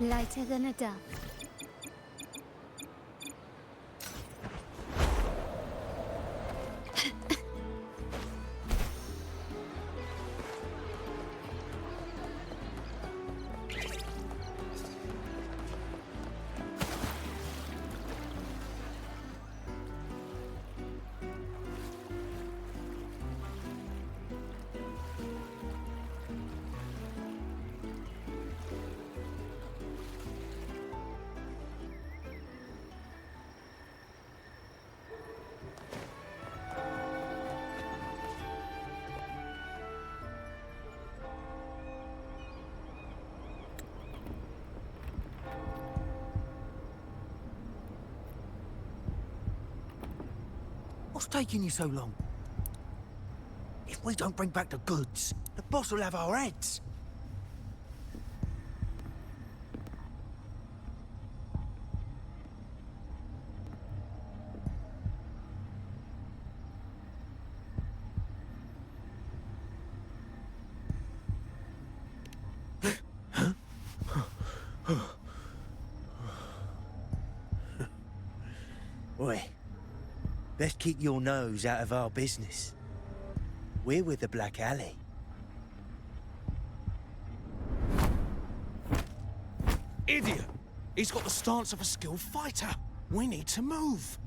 Lighter than a dove. What's taking you so long? If we don't bring back the goods, the boss will have our heads. Oi, best keep your nose out of our business. We're with the Black Alley. Idiot! He's got the stance of a skilled fighter. We need to move.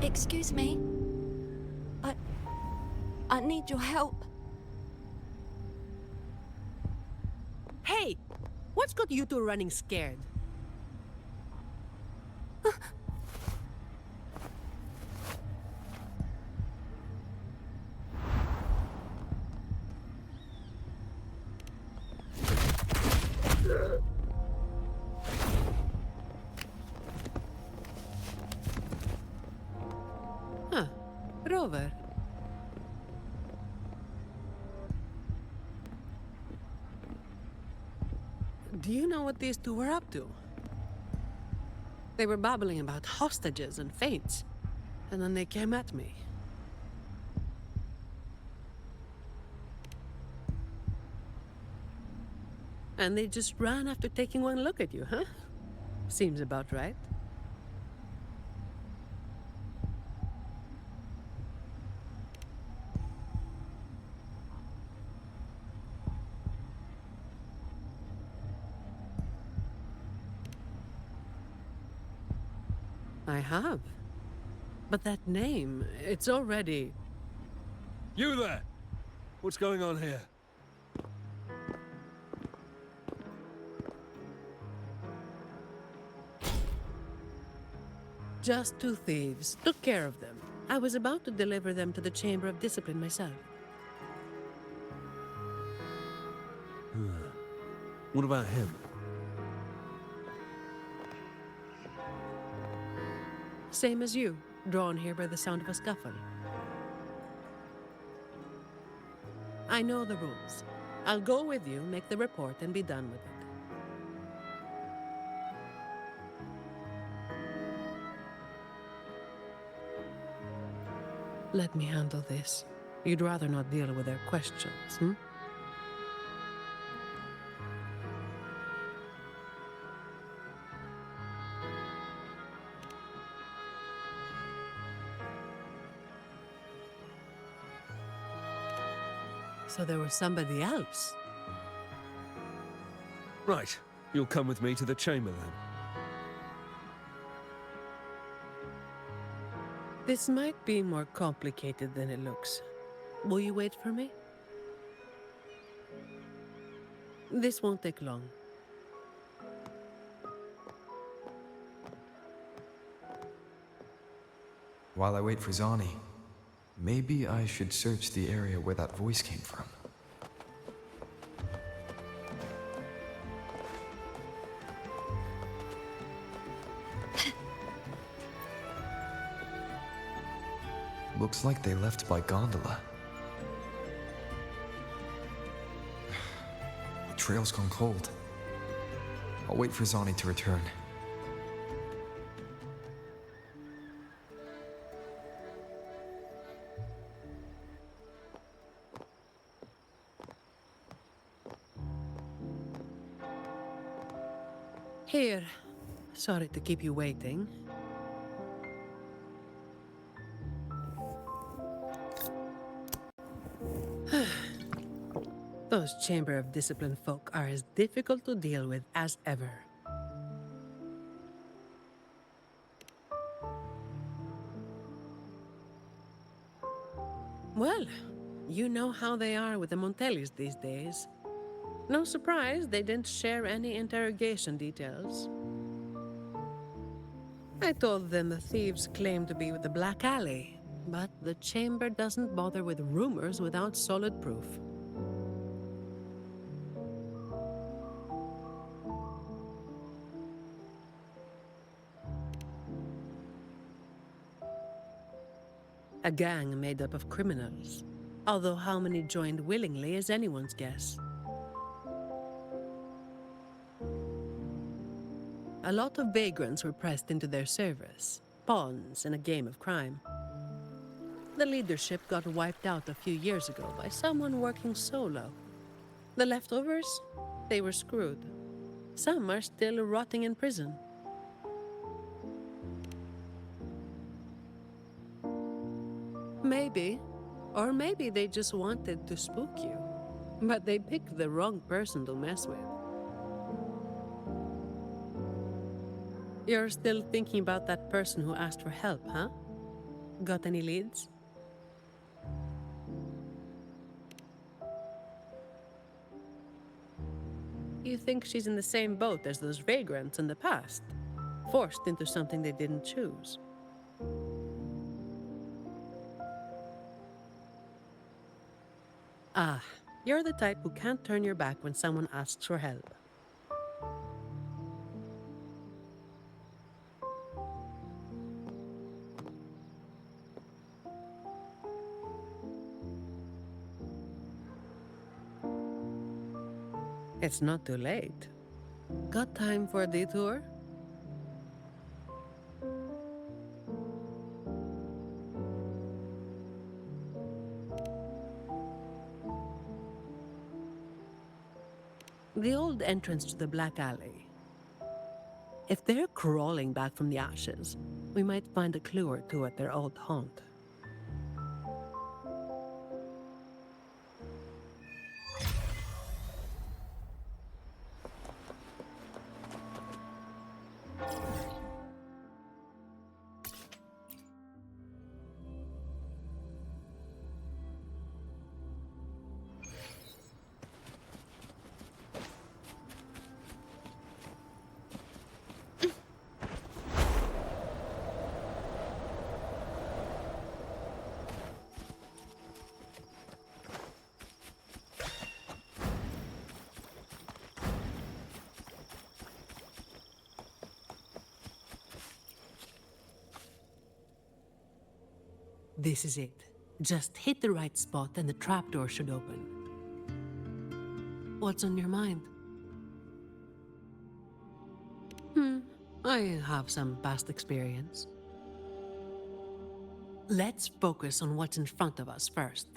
Excuse me. I need your help. Hey! What's got you two running scared? Huh. Rover. Do you know what these two were up to? They were babbling about hostages and fates, and then they came at me. And they just ran after taking one look at you, huh? Seems about right. I have. But that name, it's already... You there! What's going on here? Just two thieves. Took care of them. I was about to deliver them to the Chamber of Discipline myself. What about him? Same as you, drawn here by the sound of a scuffle. I know the rules. I'll go with you, make the report, and be done with it. Let me handle this. You'd rather not deal with their questions, hmm? So there was somebody else. Right. You'll come with me to the chamber then. This might be more complicated than it looks. Will you wait for me? This won't take long. While I wait for Zani, maybe I should search the area where that voice came from. Looks like they left by gondola. The trail's gone cold. I'll wait for Zani to return. Here. Sorry to keep you waiting. Those Chamber of Discipline folk are as difficult to deal with as ever. Well, you know how they are with the Montellis these days. No surprise they didn't share any interrogation details. I told them the thieves claimed to be with the Black Alley, but the Chamber doesn't bother with rumors without solid proof. A gang made up of criminals, although how many joined willingly is anyone's guess. A lot of vagrants were pressed into their service, pawns in a game of crime. The leadership got wiped out a few years ago by someone working solo. The leftovers? They were screwed. Some are still rotting in prison. Maybe. Or maybe they just wanted to spook you. But they picked the wrong person to mess with. You're still thinking about that person who asked for help, huh? Got any leads? You think she's in the same boat as those vagrants in the past? Forced into something they didn't choose. Ah, you're the type who can't turn your back when someone asks for help. It's not too late. Got time for a detour? The old entrance to the Black Alley. If they're crawling back from the ashes, we might find a clue or two at their old haunt. This is it. Just hit the right spot and the trapdoor should open. What's on your mind? I have some past experience. Let's focus on what's in front of us first.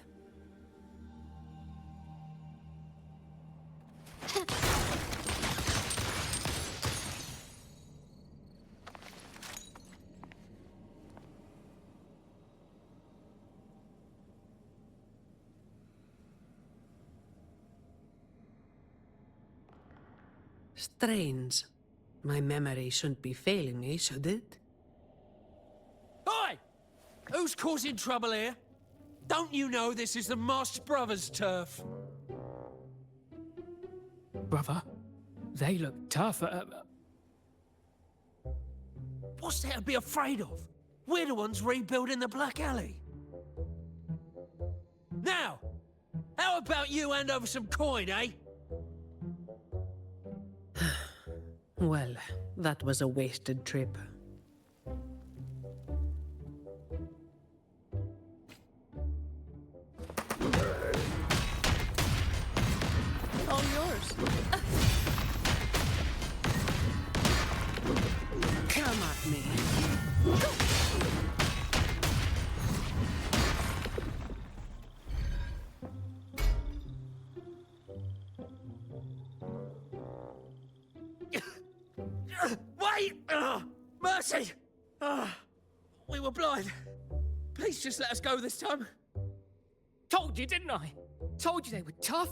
Strange. My memory shouldn't be failing me, should it? Oi! Who's causing trouble here? Don't you know this is the Marsh Brothers' turf? Brother, they look tough. What's there to be afraid of? We're the ones rebuilding the Black Alley. Now, how about you hand over some coin, eh? Well, that was a wasted trip. All yours. Come at me. Wait! Mercy! We were blind. Please just let us go this time. Told you, didn't I? Told you they were tough.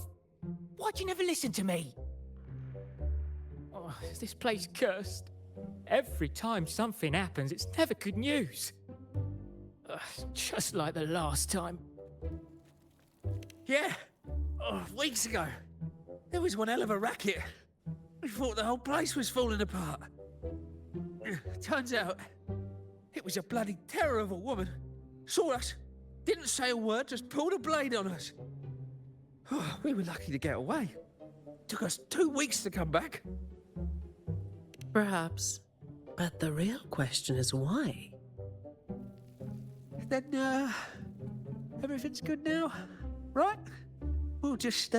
Why'd you never listen to me? Oh, is this place cursed? Every time something happens, it's never good news. Just like the last time. Yeah. Weeks ago. There was one hell of a racket. We thought the whole place was falling apart. Turns out, it was a bloody terror of a woman. Saw us, didn't say a word, just pulled a blade on us. We were lucky to get away. Took us 2 weeks to come back. Perhaps. But the real question is why? Then, everything's good now, right? We'll just,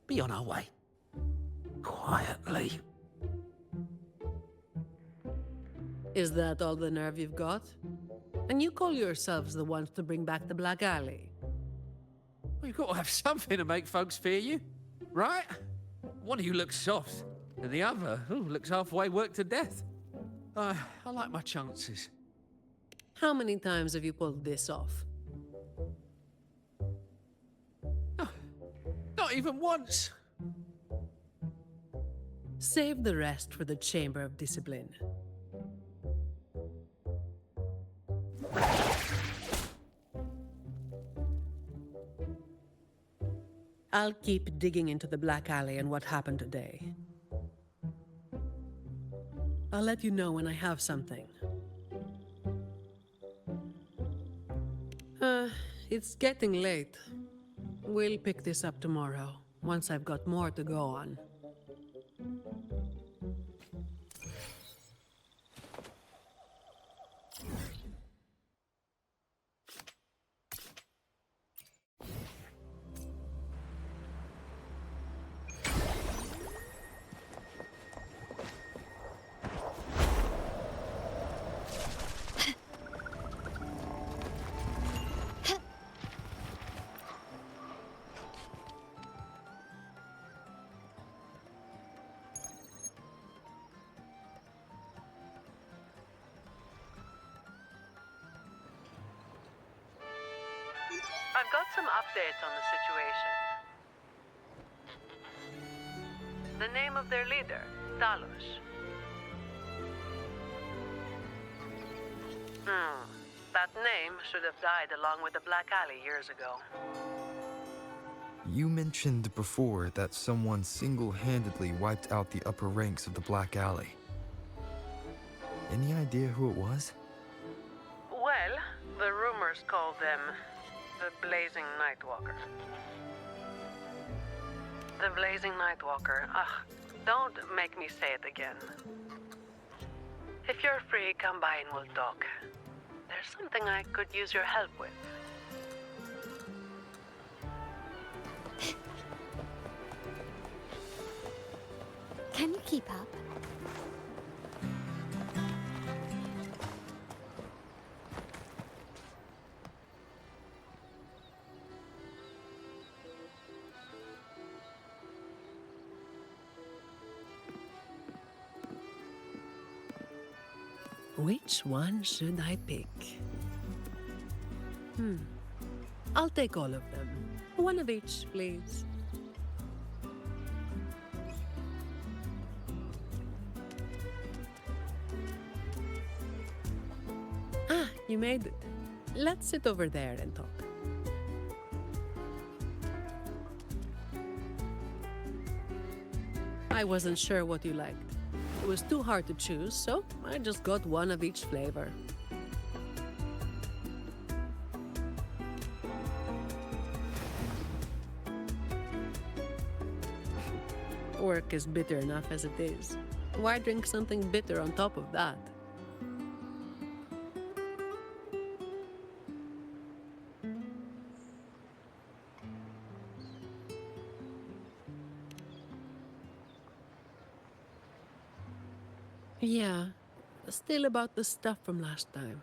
be on our way. Quietly. Is that all the nerve you've got? And you call yourselves the ones to bring back the Black Alley? Well, you've got to have something to make folks fear you, right? One of you looks soft, and the other looks halfway worked to death. I like my chances. How many times have you pulled this off? Not even once. Save the rest for the Chamber of Discipline. I'll keep digging into the Black Alley and what happened today. I'll let you know when I have something. It's getting late. We'll pick this up tomorrow, once I've got more to go on. I've got some updates on the situation. The name of their leader, Talos. That name should have died along with the Black Alley years ago. You mentioned before that someone single-handedly wiped out the upper ranks of the Black Alley. Any idea who it was? Well, the rumors call them the Blazing Nightwalker. The Blazing Nightwalker. Don't make me say it again. If you're free, come by and we'll talk. There's something I could use your help with. Can you keep up? Which one should I pick? I'll take all of them. One of each, please. You made it. Let's sit over there and talk. I wasn't sure what you liked. It was too hard to choose, so I just got one of each flavor. Work is bitter enough as it is. Why drink something bitter on top of that? Yeah, still about the stuff from last time.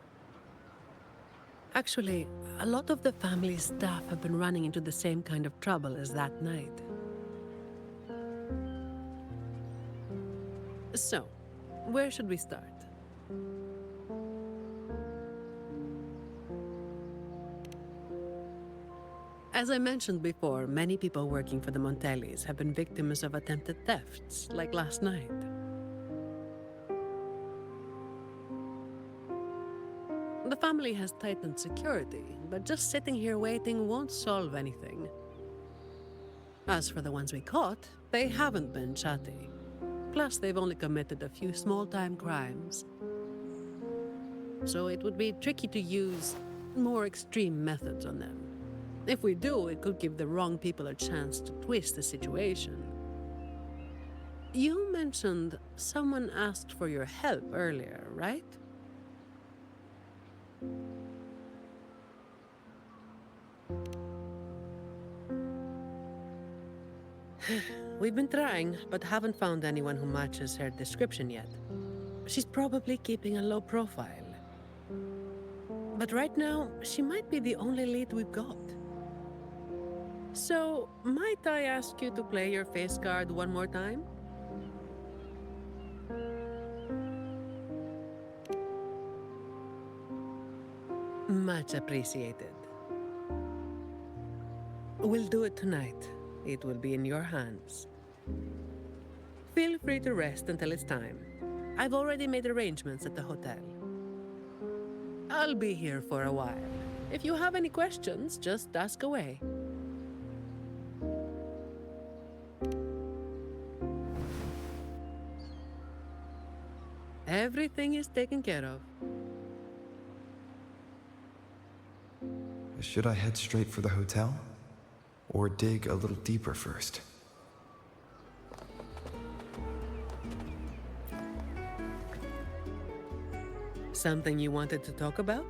Actually, a lot of the family's staff have been running into the same kind of trouble as that night. So, Where should we start? As I mentioned before, many people working for the Montellis have been victims of attempted thefts, like last night. The family has tightened security, but just sitting here waiting won't solve anything. As for the ones we caught, they haven't been chatty. Plus, they've only committed a few small-time crimes. So it would be tricky to use more extreme methods on them. If we do, it could give the wrong people a chance to twist the situation. You mentioned someone asked for your help earlier, right? We've been trying, but haven't found anyone who matches her description yet. She's probably keeping a low profile. But right now, she might be the only lead we've got. So, might I ask you to play your face card one more time? Much appreciated. We'll do it tonight. It will be in your hands. Feel free to rest until it's time. I've already made arrangements at the hotel. I'll be here for a while. If you have any questions, just ask away. Everything is taken care of. Should I head straight for the hotel? Or dig a little deeper first? Something you wanted to talk about?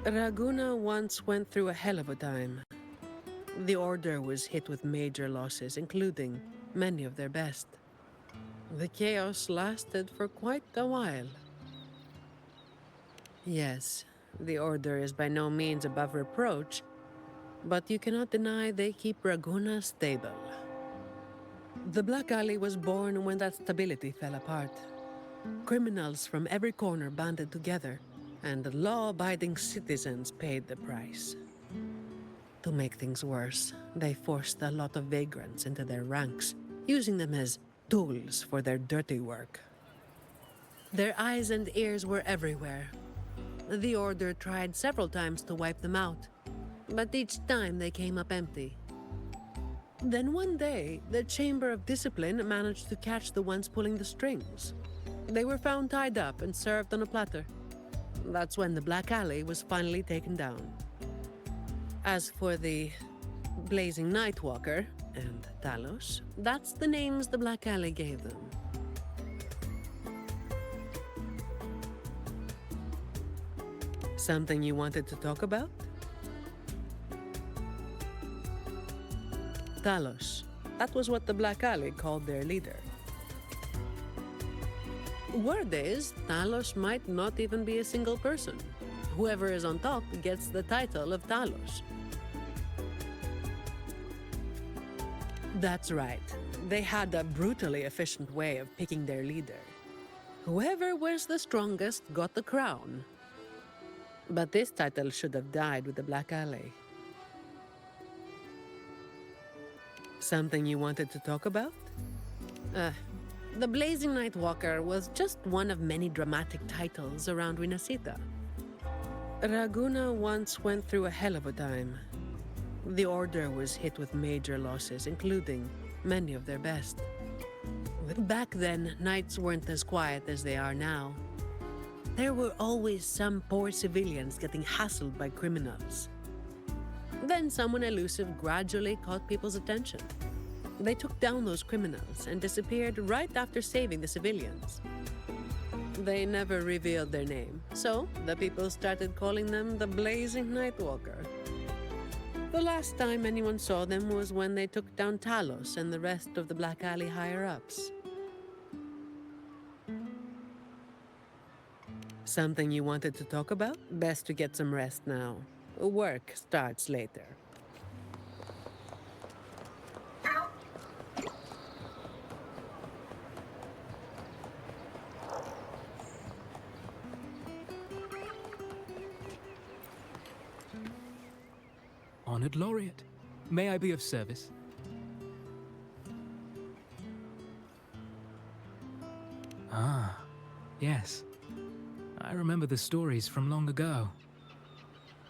Raguna once went through a hell of a time. The Order was hit with major losses, including many of their best. The chaos lasted for quite a while. Yes, the Order is by no means above reproach, but you cannot deny they keep Raguna stable. The Black Alley was born when that stability fell apart. Criminals from every corner banded together, and law-abiding citizens paid the price. To make things worse, they forced a lot of vagrants into their ranks, using them as tools for their dirty work. Their eyes and ears were everywhere. The Order tried several times to wipe them out, but each time they came up empty. Then one day, the Chamber of Discipline managed to catch the ones pulling the strings. They were found tied up and served on a platter. That's when the Black Alley was finally taken down. As for the Blazing Nightwalker and Talos, that's the names the Black Alley gave them. Something you wanted to talk about? Talos. That was what the Black Alley called their leader. Word is, Talos might not even be a single person. Whoever is on top gets the title of Talos. That's right. They had a brutally efficient way of picking their leader. Whoever was the strongest got the crown. But this title should have died with the Black Alley. Something you wanted to talk about? The Blazing Nightwalker was just one of many dramatic titles around Winasita. Raguna once went through a hell of a time. The Order was hit with major losses, including many of their best. Back then, nights weren't as quiet as they are now. There were always some poor civilians getting hassled by criminals. Then someone elusive gradually caught people's attention. They took down those criminals and disappeared right after saving the civilians. They never revealed their name, so the people started calling them the Blazing Nightwalker. The last time anyone saw them was when they took down Talos and the rest of the Black Alley higher-ups. Something you wanted to talk about? Best to get some rest now. Work starts later. Honored Laureate. May I be of service? Ah, yes. I remember the stories from long ago.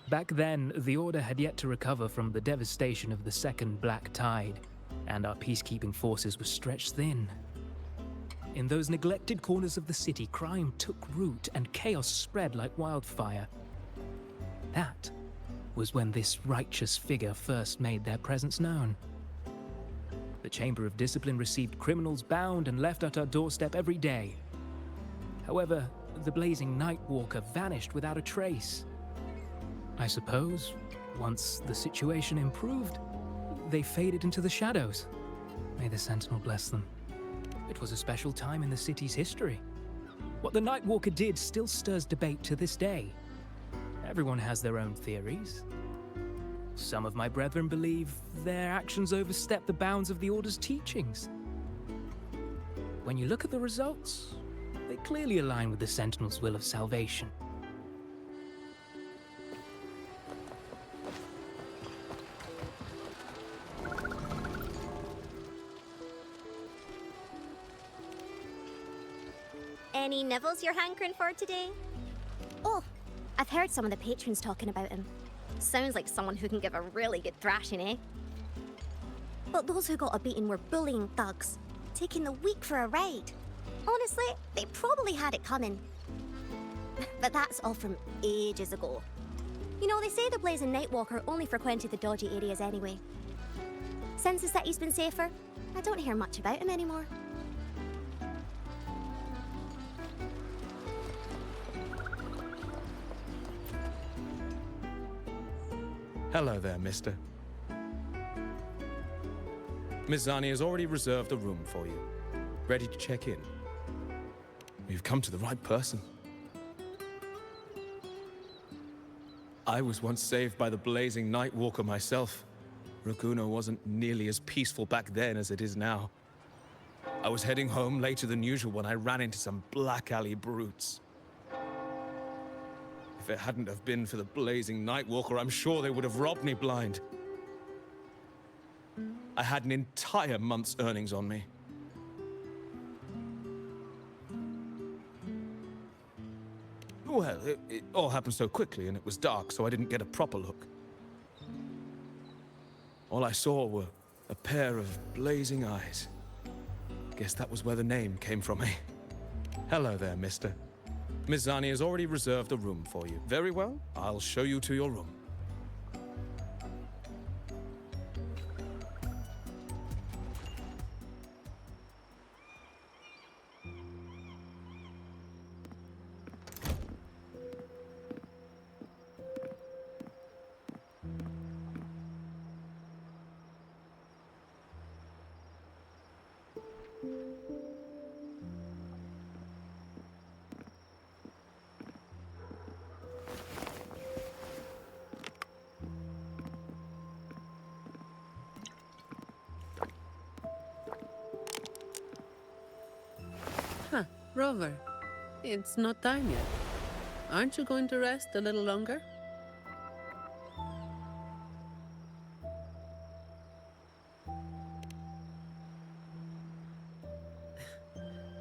Back then, the Order had yet to recover from the devastation of the Second Black Tide, and our peacekeeping forces were stretched thin. In those neglected corners of the city, crime took root and chaos spread like wildfire. That was when this righteous figure first made their presence known. The Chamber of Discipline received criminals bound and left at our doorstep every day. However, the blazing Nightwalker vanished without a trace. I suppose, once the situation improved, they faded into the shadows. May the Sentinel bless them. It was a special time in the city's history. What the Nightwalker did still stirs debate to this day. Everyone has their own theories. Some of my brethren believe their actions overstep the bounds of the Order's teachings. When you look at the results, they clearly align with the Sentinel's will of salvation. Any nibbles you're hankering for today? Oh, I've heard some of the patrons talking about him. Sounds like someone who can give a really good thrashing, eh? But those who got a beating were bullying thugs, taking the weak for a ride. Honestly, they probably had it coming. But that's all from ages ago. You know, they say the Blazing Nightwalker only frequented the dodgy areas anyway. Since the city's been safer, I don't hear much about him anymore. Hello there, mister. Miss Zani has already reserved a room for you. Ready to check in. You've come to the right person. I was once saved by the blazing Nightwalker myself. Raguna wasn't nearly as peaceful back then as it is now. I was heading home later than usual when I ran into some black alley brutes. If it hadn't have been for the blazing Nightwalker, I'm sure they would have robbed me blind. I had an entire month's earnings on me. Well, it all happened so quickly and it was dark, so I didn't get a proper look. All I saw were a pair of blazing eyes. Guess that was where the name came from, eh? Hello there, mister. Miss Zani has already reserved a room for you. Very well, I'll show you to your room. Rover, it's not time yet. Aren't you going to rest a little longer?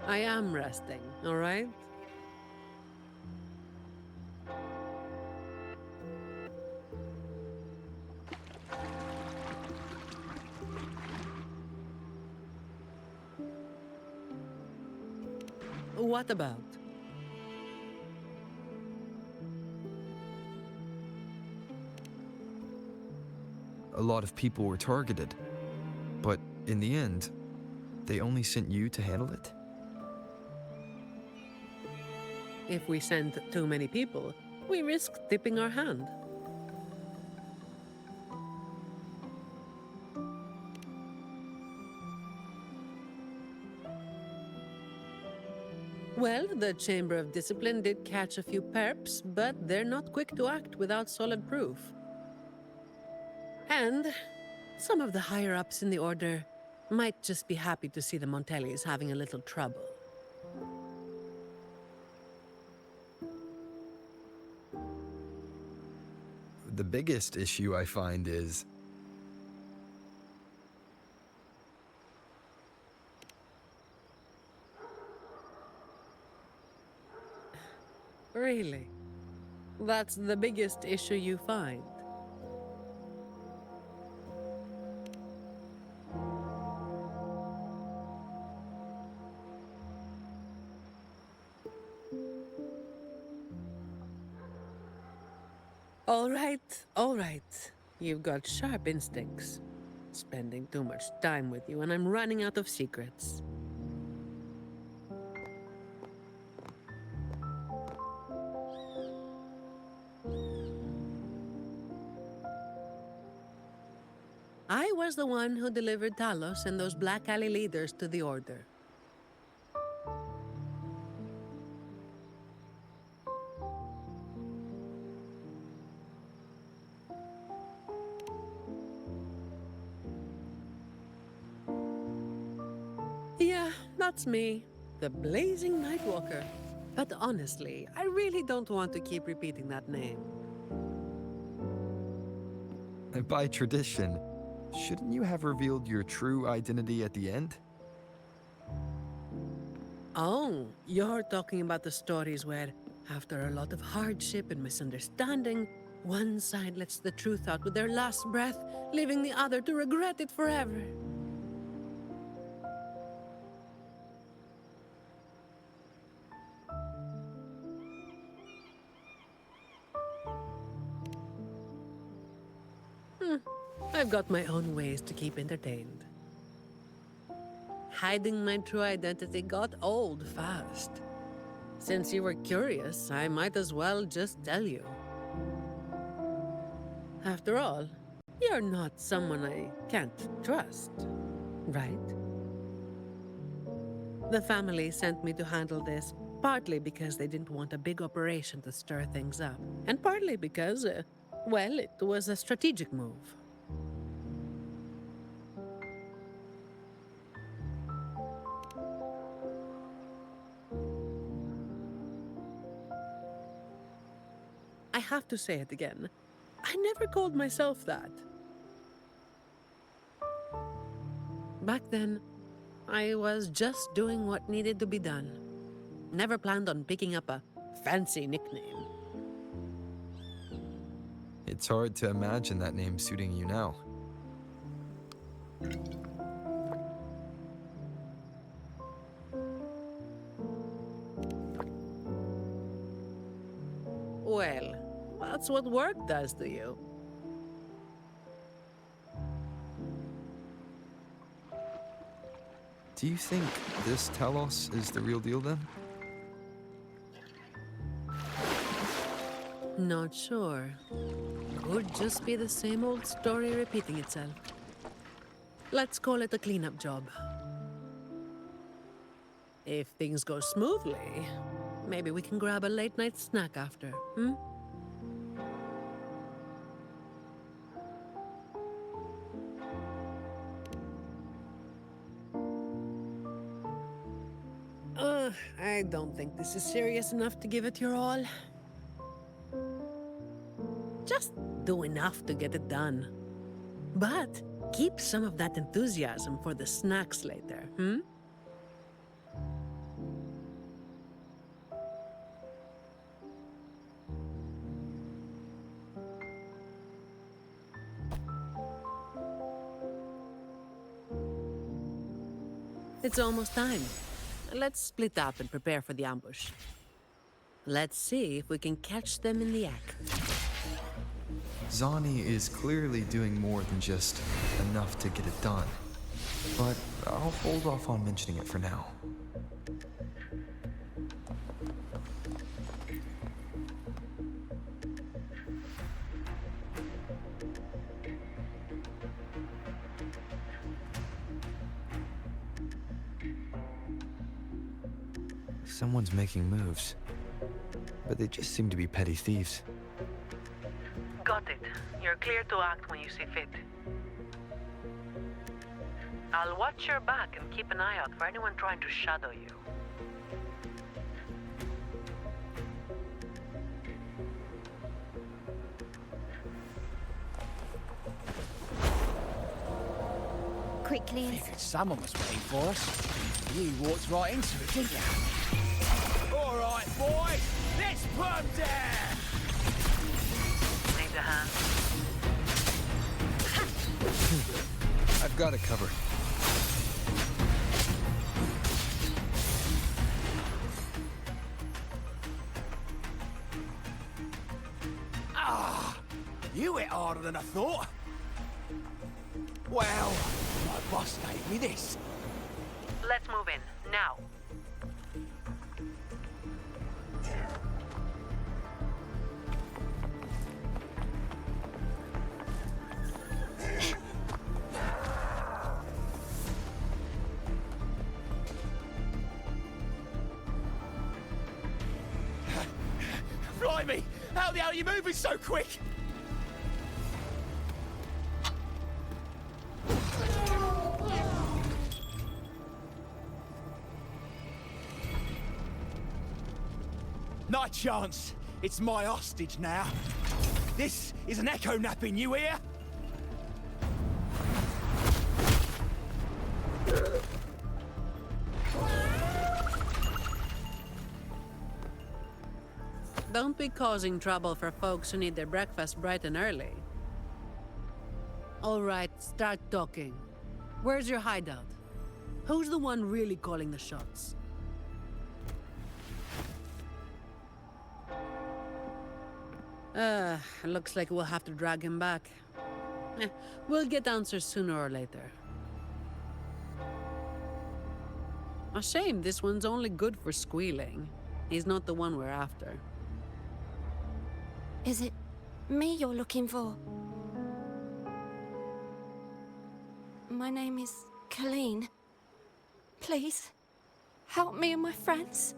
I am resting, all right? What about? A lot of people were targeted, but in the end, they only sent you to handle it? If we send too many people, we risk tipping our hand. Well, the Chamber of Discipline did catch a few perps, but they're not quick to act without solid proof. And some of the higher-ups in the Order might just be happy to see the Montellis having a little trouble. The biggest issue I find is Really? That's the biggest issue you find? All right. You've got sharp instincts. Spending too much time with you, and I'm running out of secrets. I was the one who delivered Talos and those Black Alley leaders to the Order. Yeah, that's me, the Blazing Nightwalker. But honestly, I really don't want to keep repeating that name. by tradition, shouldn't you have revealed your true identity at the end? Oh, you're talking about the stories where, after a lot of hardship and misunderstanding, one side lets the truth out with their last breath, leaving the other to regret it forever. I've got my own ways to keep entertained. Hiding my true identity got old fast. Since you were curious, I might as well just tell you. After all, you're not someone I can't trust, right? The family sent me to handle this, partly because they didn't want a big operation to stir things up, and partly because, well, it was a strategic move. I have to say it again. I never called myself that. Back then, I was just doing what needed to be done. Never planned on picking up a fancy nickname. It's hard to imagine that name suiting you now. Well, that's what work does to you. Do you think this Talos is the real deal then? Not sure. Could just be the same old story repeating itself. Let's call it a cleanup job. If things go smoothly, maybe we can grab a late-night snack after, I don't think this is serious enough to give it your all. Just do enough to get it done. But keep some of that enthusiasm for the snacks later, It's almost time. Let's split up and prepare for the ambush. Let's see if we can catch them in the act. Zani is clearly doing more than just enough to get it done. But I'll hold off on mentioning it for now. Someone's making moves, but they just seem to be petty thieves. Got it. You're clear to act when you see fit. I'll watch your back and keep an eye out for anyone trying to shadow you. cleans. Figured someone was waiting for us. You walked right into it, didn't you? All right, boys, let's put 'em down. Need a hand. I've got it covered. You hit harder than I thought. Well, my boss gave me this. Let's move in, now. Blimey, how the hell are you moving so quick? Not a chance. It's my hostage now. This is an echo napping, you hear? Don't be causing trouble for folks who need their breakfast bright and early. All right, start talking. Where's your hideout? Who's the one really calling the shots? Looks like we'll have to drag him back. We'll get answers sooner or later. A shame this one's only good for squealing. He's not the one we're after. Is it me you're looking for? My name is Colleen. Please, help me and my friends.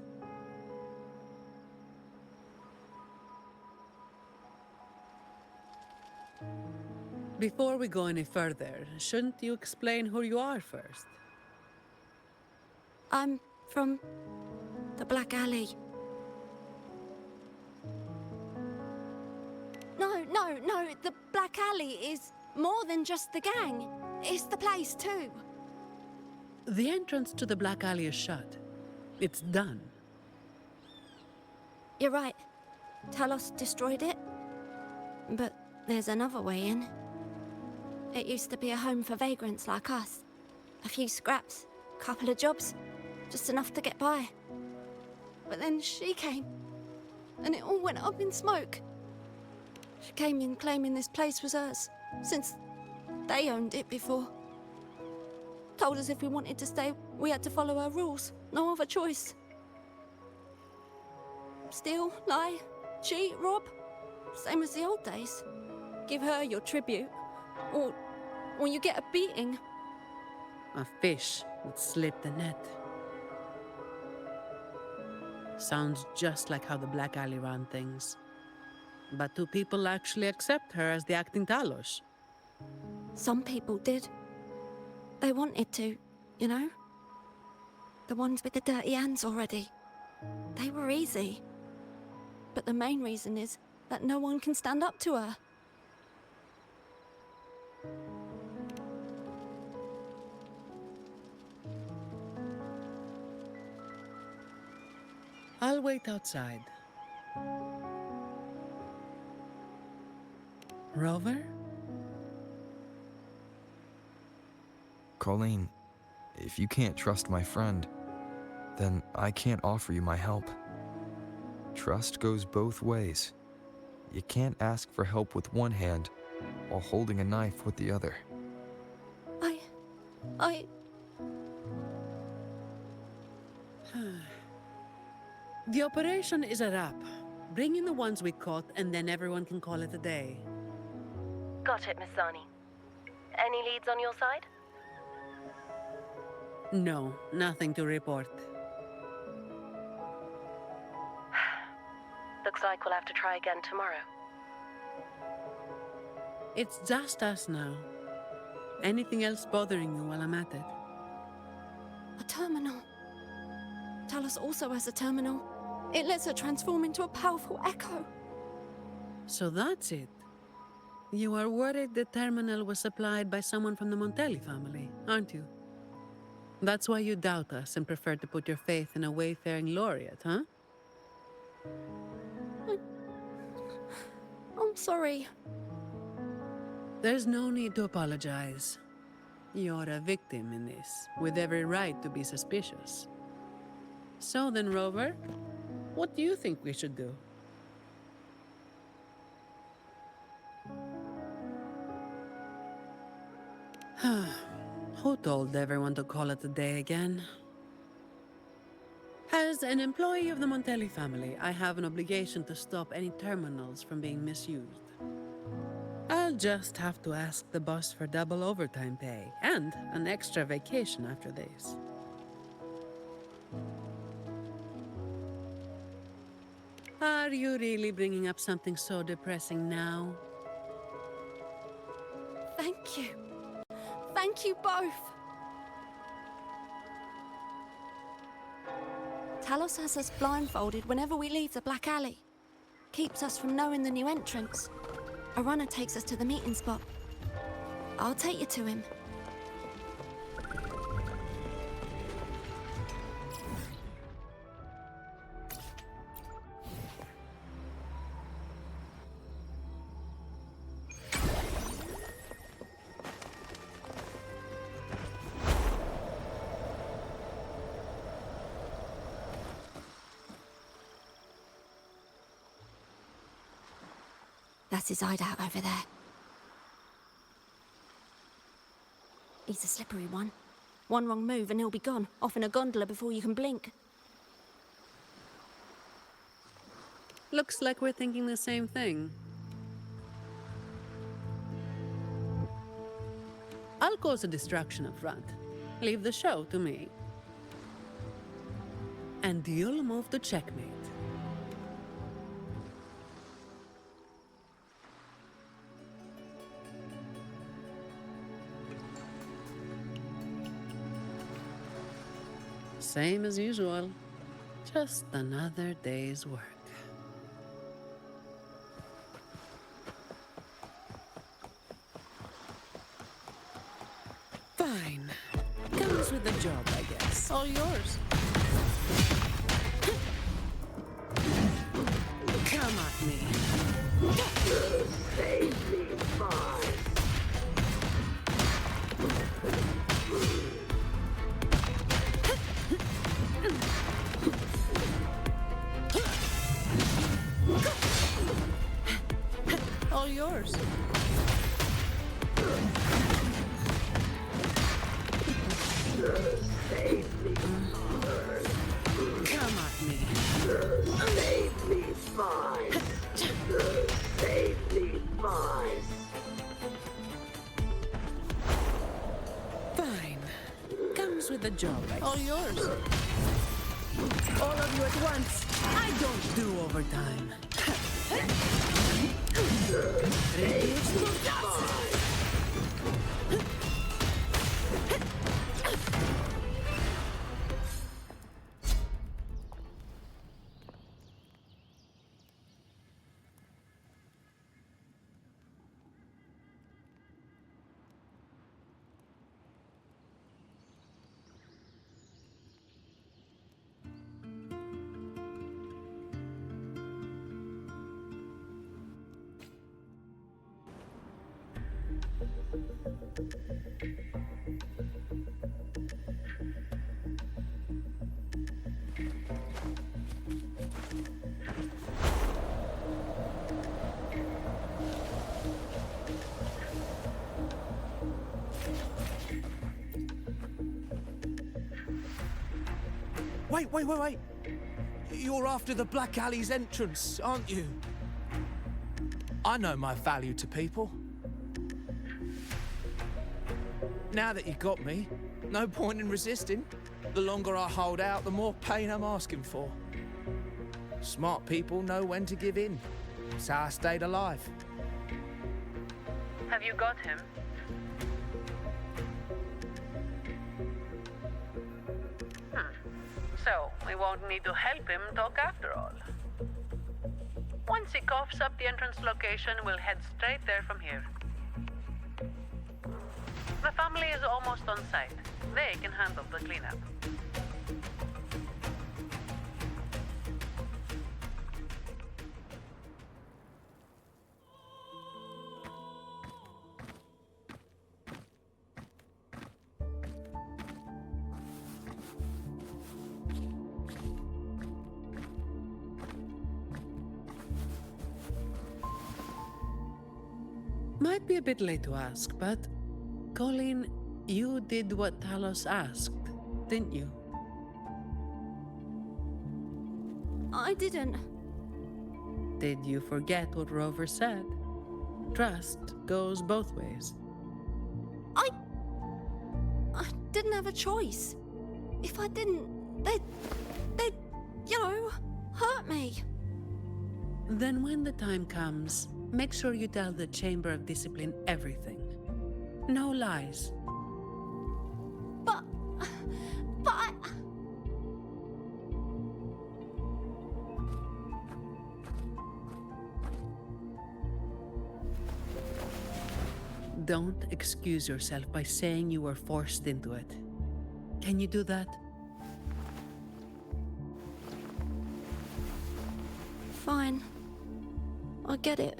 Before we go any further, shouldn't you explain who you are first? I'm from the Black Alley. No, the Black Alley is more than just the gang. It's the place too. The entrance to the Black Alley is shut. It's done. You're right. Talos destroyed it. But there's another way in. It used to be a home for vagrants like us. A few scraps, couple of jobs, just enough to get by. But then she came, and it all went up in smoke. She came in claiming this place was hers, since they owned it before. Told us if we wanted to stay, we had to follow her rules. No other choice. Steal, lie, cheat, rob. Same as the old days. Give her your tribute, or you get a beating. A fish would slip the net. Sounds just like how the Black Alley ran things. But do people actually accept her as the acting Talos? Some people did. They wanted to, you know? The ones with the dirty hands already. They were easy. But the main reason is that no one can stand up to her. I'll wait outside. Rover? Colleen, if you can't trust my friend, then I can't offer you my help. Trust goes both ways. You can't ask for help with one hand while holding a knife with the other. The operation is a wrap. Bring in the ones we caught, and then everyone can call it a day. Got it, Miss Zani. Any leads on your side? No, nothing to report. Looks like we'll have to try again tomorrow. It's just us now. Anything else bothering you while I'm at it? A terminal. Talos also has a terminal. It lets her transform into a powerful echo. So that's it. You are worried the terminal was supplied by someone from the Montelli family, aren't you? That's why you doubt us and prefer to put your faith in a wayfaring laureate, huh? I'm sorry. There's no need to apologize. You're a victim in this, with every right to be suspicious. So then, Rover, what do you think we should do? Who told everyone to call it a day again? As an employee of the Montelli family, I have an obligation to stop any terminals from being misused. I'll just have to ask the boss for double overtime pay and an extra vacation after this. Are you really bringing up something so depressing now? Thank you. Thank you both. Talos has us blindfolded whenever we leave the Black Alley. Keeps us from knowing the new entrance. A runner takes us to the meeting spot. I'll take you to him. That's his hideout over there. He's a slippery one. One wrong move and he'll be gone, off in a gondola before you can blink. Looks like we're thinking the same thing. I'll cause a distraction up front. Leave the show to me. And you'll move to checkmate. Same as usual. Just another day's work. Fine. Comes with the job, I guess. All yours. Come at me. Save me, fine. All yours. Save me, Come at me. save me, fine. Save me, fine. Fine. Comes with the job. All yours. All of you at once. I don't do overtime. Reduce to dust. Wait. You're after the Black Alley's entrance, aren't you? I know my value to people. Now that you got me, no point in resisting. The longer I hold out, the more pain I'm asking for. Smart people know when to give in. That's how I stayed alive. Have you got him? So, we won't need to help him talk after all. Once he coughs up the entrance location, we'll head straight there from here. The family is almost on site. They can handle the cleanup. Might be a bit late to ask, but Colleen, you did what Talos asked, didn't you? I didn't. Did you forget what Rover said? Trust goes both ways. I didn't have a choice. If I didn't, they'd, hurt me. Then when the time comes, make sure you tell the Chamber of Discipline everything. No lies. But I... Don't excuse yourself by saying you were forced into it. Can you do that? Fine. I get it.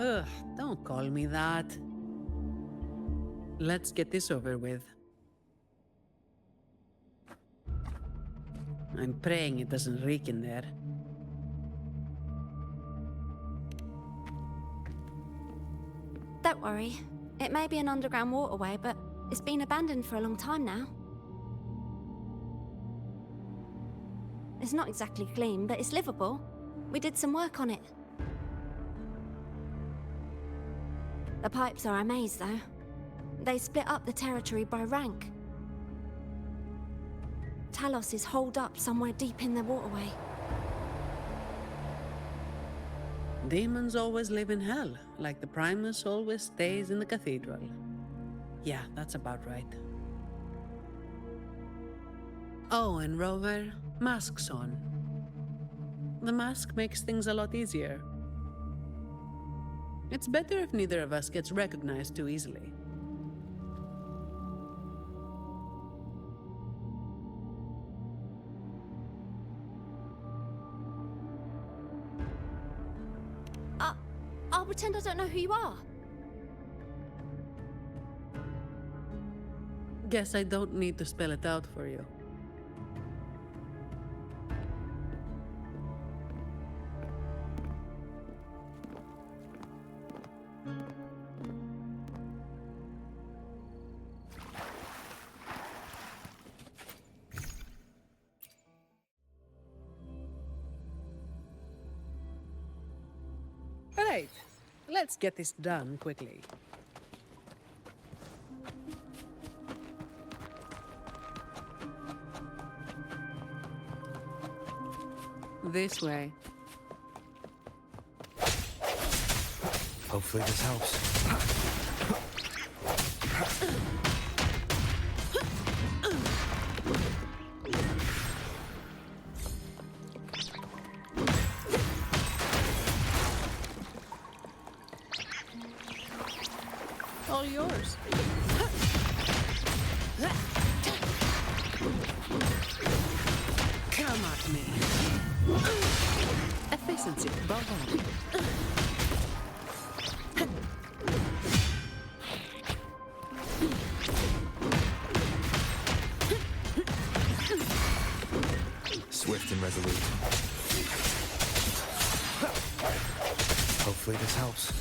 Ugh, don't call me that. Let's get this over with. I'm praying it doesn't reek in there. Don't worry. It may be an underground waterway, but it's been abandoned for a long time now. It's not exactly clean, but it's livable. We did some work on it. The pipes are a maze, though. They split up the territory by rank. Talos is holed up somewhere deep in the waterway. Demons always live in hell, like the Primus always stays in the cathedral. Yeah, that's about right. Oh, and Rover, mask's on. The mask makes things a lot easier. It's better if neither of us gets recognized too easily. I'll pretend I don't know who you are. Guess I don't need to spell it out for you. Right, let's get this done quickly. This way. Hopefully this helps. All yours. Come at me. Efficiency, above all. Swift and resolute. Hopefully this helps.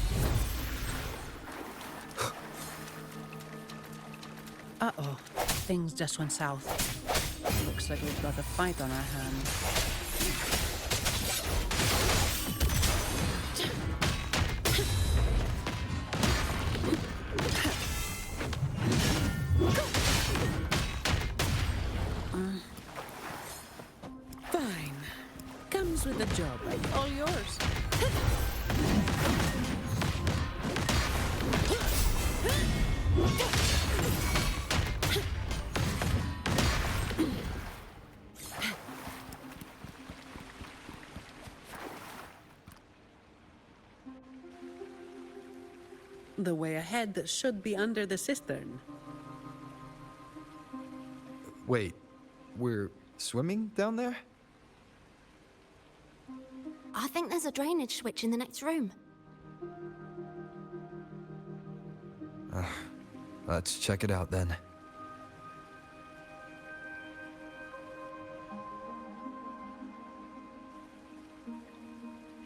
Uh-oh. Things just went south. Looks like we've got a fight on our hands. Fine. Comes with the job. All yours. The way ahead should be under the cistern. Wait, we're swimming down there? I think there's a drainage switch in the next room. Let's check it out then.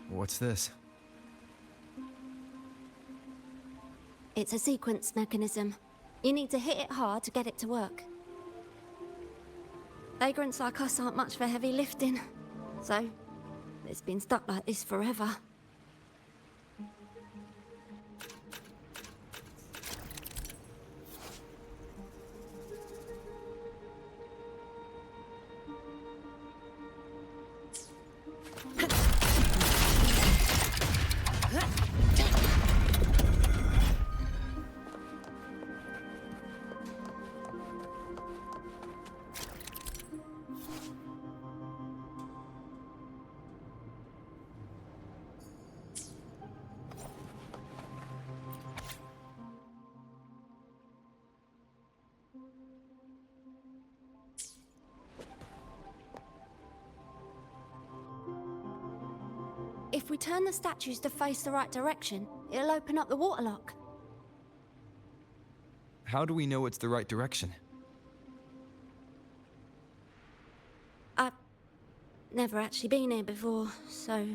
What's this? It's a sequence mechanism. You need to hit it hard to get it to work. Vagrants like us aren't much for heavy lifting, so it's been stuck like this forever. If we turn the statues to face the right direction, it'll open up the waterlock. How do we know it's the right direction? I've never actually been here before, so...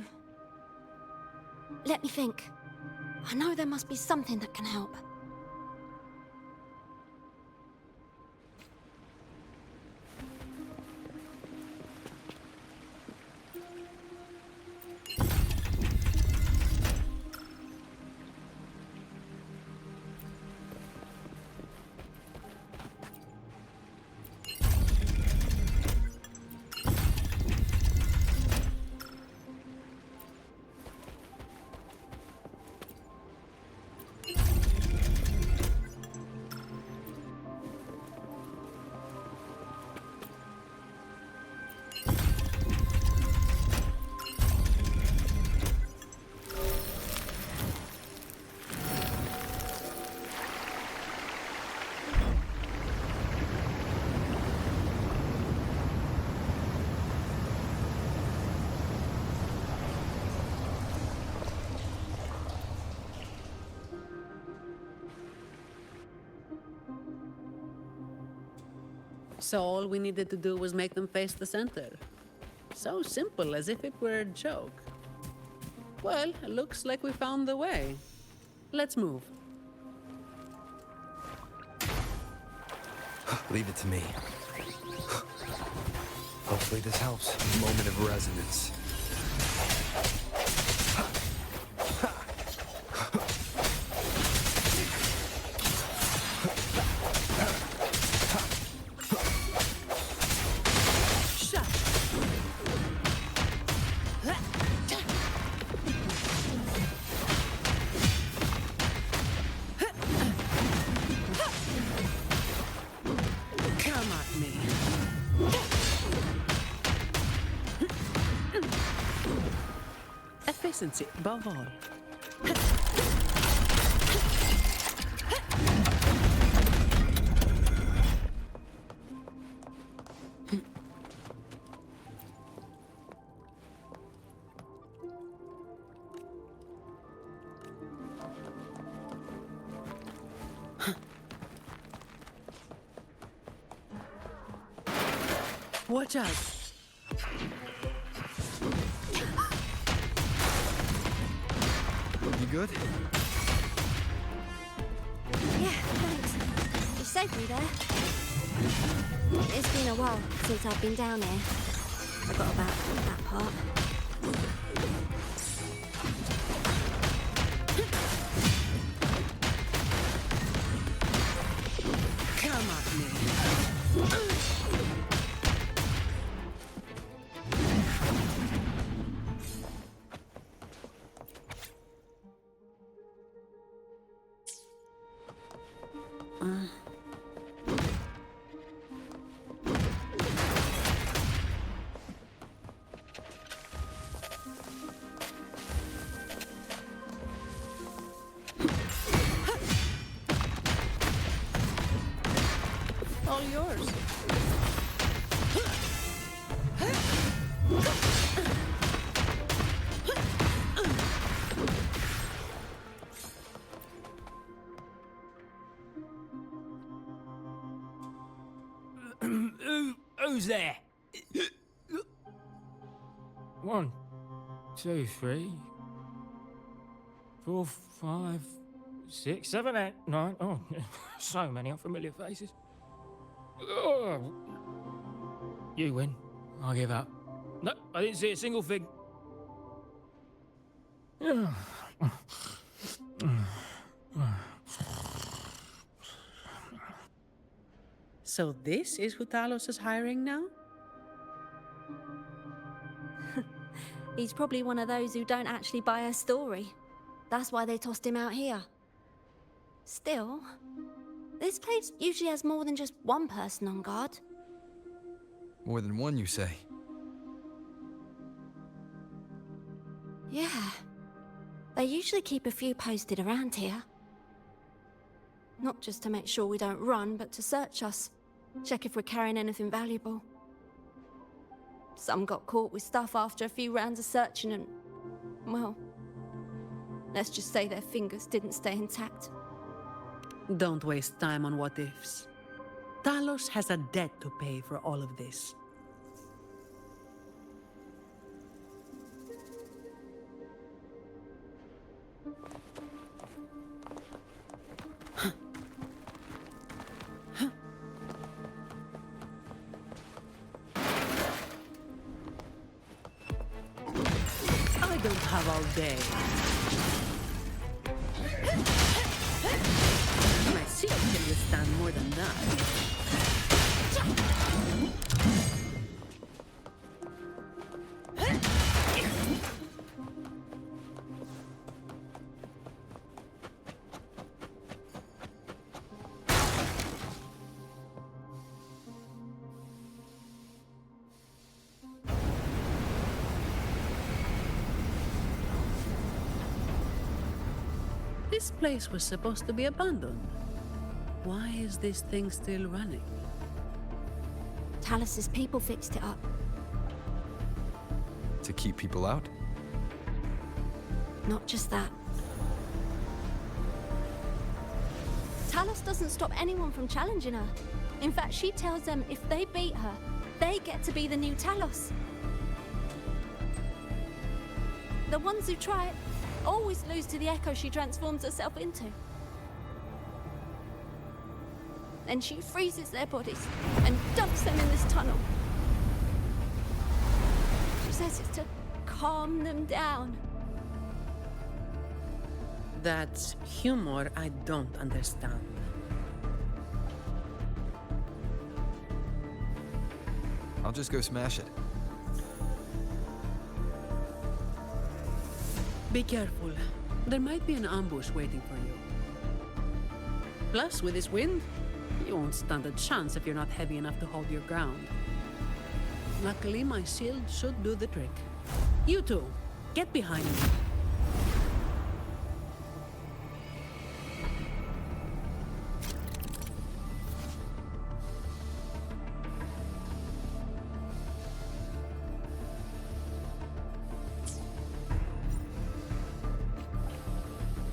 Let me think. I know there must be something that can help. So all we needed to do was make them face the center. So simple, as if it were a joke. Well, it looks like we found the way. Let's move. Leave it to me. Hopefully this helps. Moment of resonance. Come at me. Efficiency above all. Watch out! You good? Yeah, thanks. You saved me there. It's been a while since I've been down here. Forgot about that part. Come at me. All yours. Who's there? 1, 2, 3, 4, 5, 6, 7, 8, 9. Oh, so many unfamiliar faces. Oh. You win. I give up. No, I didn't see a single thing. So this is who Talos is hiring now? He's probably one of those who don't actually buy a story. That's why they tossed him out here. Still, this place usually has more than just one person on guard. More than one, you say? Yeah. They usually keep a few posted around here. Not just to make sure we don't run, but to search us. Check if we're carrying anything valuable. Some got caught with stuff after a few rounds of searching and, well, let's just say their fingers didn't stay intact. Don't waste time on what-ifs. Talos has a debt to pay for all of this. I don't have all day. My shield can withstand more than that. This place was supposed to be abandoned. Why is this thing still running? Talos's people fixed it up. To keep people out? Not just that. Talos doesn't stop anyone from challenging her. In fact, she tells them if they beat her, they get to be the new Talos. The ones who try it always lose to the echo she transforms herself into. Then she freezes their bodies and dumps them in this tunnel. She says it's to calm them down. That's humor I don't understand. I'll just go smash it. Be careful. There might be an ambush waiting for you. Plus, with this wind, you won't stand a chance if you're not heavy enough to hold your ground. Luckily, my shield should do the trick. You two, get behind me.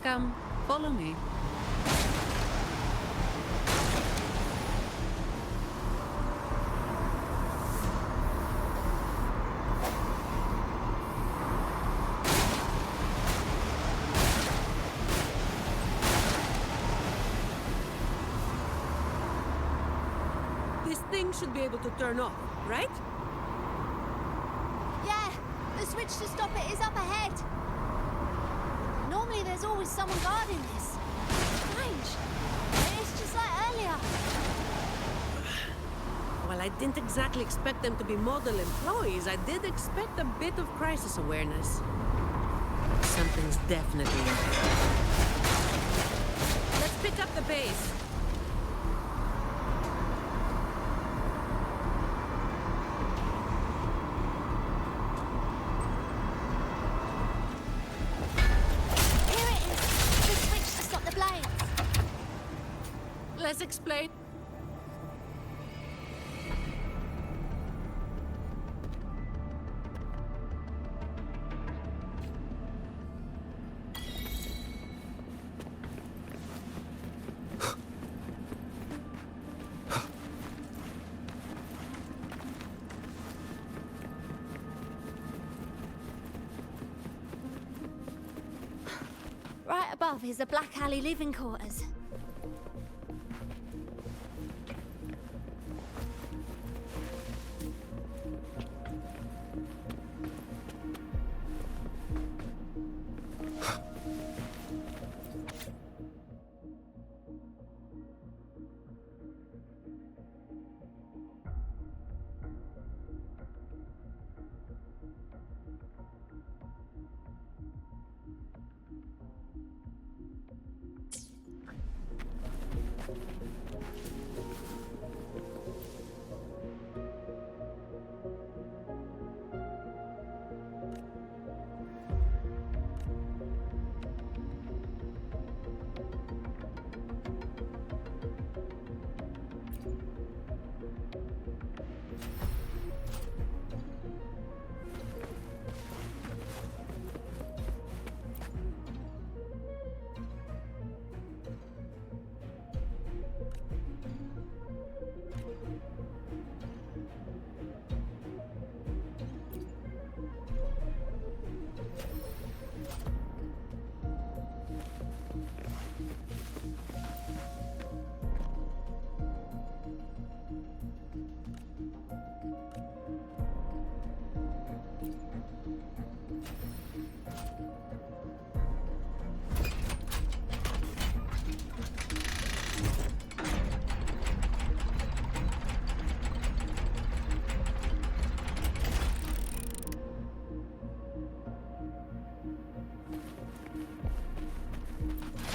Come, follow me. This thing should be able to turn off, right? Yeah, the switch to stop it is up ahead. Normally there's always someone guarding this. Strange. It's just like earlier. Well, I didn't exactly expect them to be model employees. I did expect a bit of crisis awareness. Something's definitely in there. Let's pick up the pace. Here it is. The switch to stop the blades. Let's explain. Right above is the Black Alley living quarters.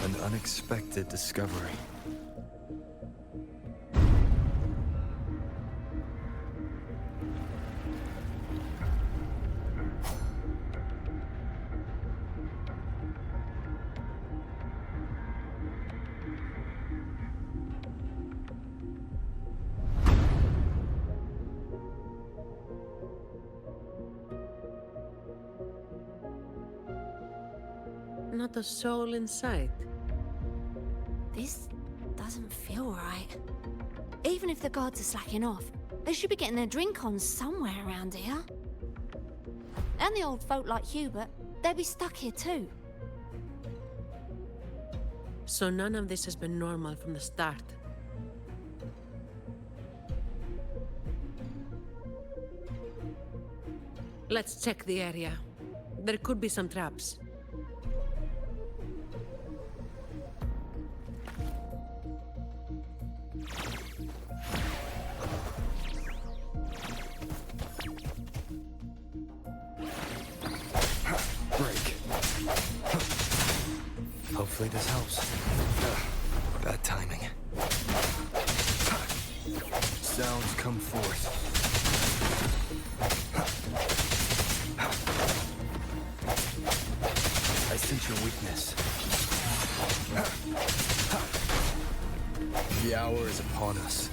An unexpected discovery. Not a soul in sight. This doesn't feel right. Even if the guards are slacking off, they should be getting their drink on somewhere around here. And the old folk like Hubert, they'd be stuck here too. So none of this has been normal from the start. Let's check the area. There could be some traps. Break. Hopefully this helps. Bad timing. Sounds come forth. I sense your weakness. The hour is upon us.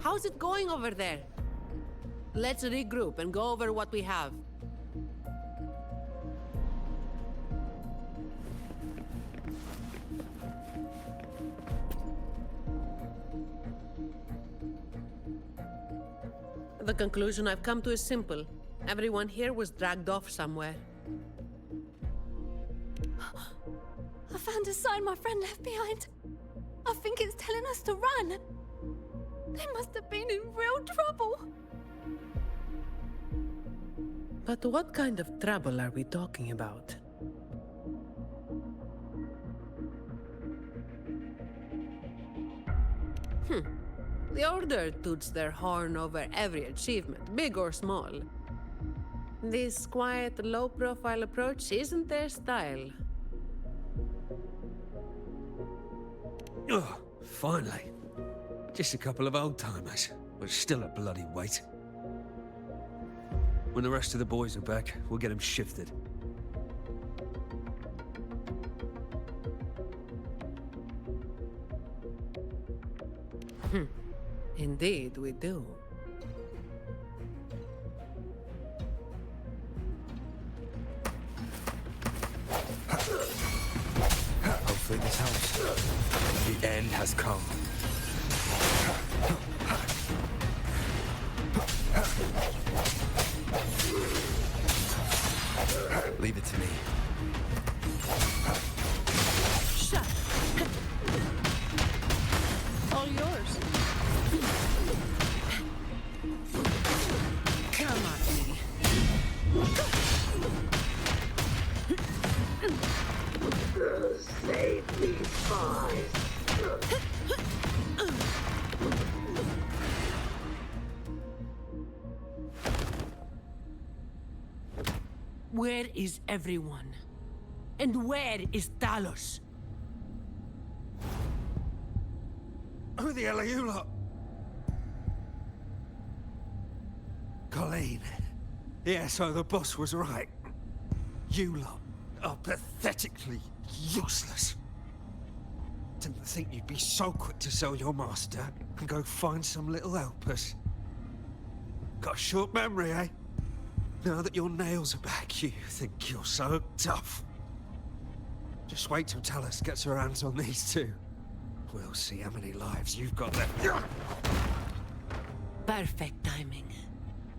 How's it going over there? Let's regroup and go over what we have. The conclusion I've come to is simple. Everyone here was dragged off somewhere. I found a sign my friend left behind. I think it's telling us to run. They must have been in real trouble. But what kind of trouble are we talking about? The Order toots their horn over every achievement, big or small. This quiet, low-profile approach isn't their style. Oh, finally. Just a couple of old-timers, but still a bloody weight. When the rest of the boys are back, we'll get them shifted. Indeed, we do. Hopefully this helps. The end has come. Leave it to me. Shut! All yours. Come at me. Save these spies. Where is everyone? And where is Talos? Who the hell are you lot? Colleen. Yeah, so the boss was right. You lot are pathetically useless. Didn't think you'd be so quick to sell your master and go find some little helpers. Got a short memory, eh? Now that your nails are back, you think you're so tough. Just wait till Talos gets her hands on these two. We'll see how many lives you've got left. Perfect timing.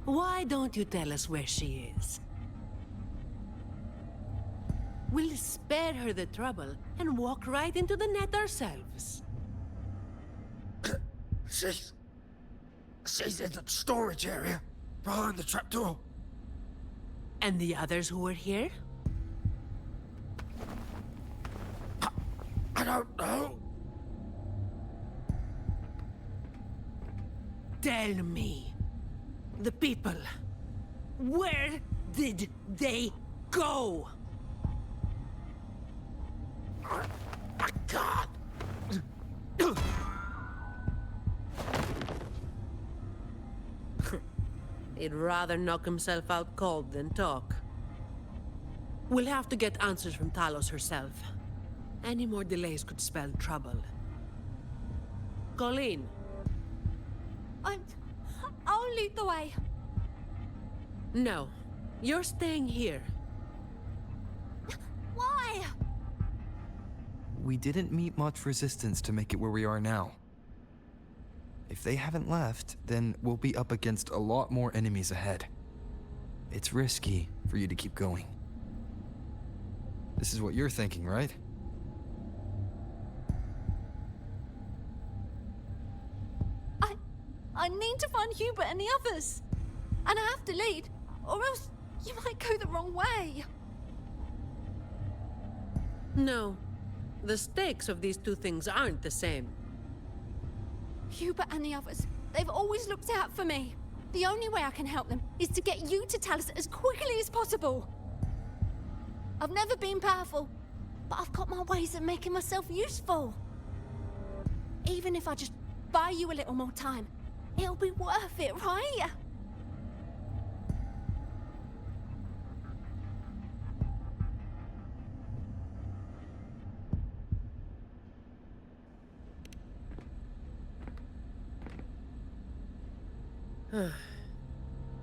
Why don't you tell us where she is? We'll spare her the trouble and walk right into the net ourselves. She's in the storage area, behind the trapdoor. And the others who were here? I don't know. Tell me. The people. Where did they go? I can't. He'd rather knock himself out cold than talk. We'll have to get answers from Talos herself. Any more delays could spell trouble. Colleen. I'll lead the way. No. You're staying here. Why? We didn't meet much resistance to make it where we are now. If they haven't left, then we'll be up against a lot more enemies ahead. It's risky for you to keep going. This is what you're thinking, right? I need to find Hubert and the others. And I have to lead, or else you might go the wrong way. No. The stakes of these two things aren't the same. Hubert and the others, they've always looked out for me. The only way I can help them is to get you to Talos as quickly as possible. I've never been powerful, but I've got my ways of making myself useful. Even if I just buy you a little more time, it'll be worth it, right?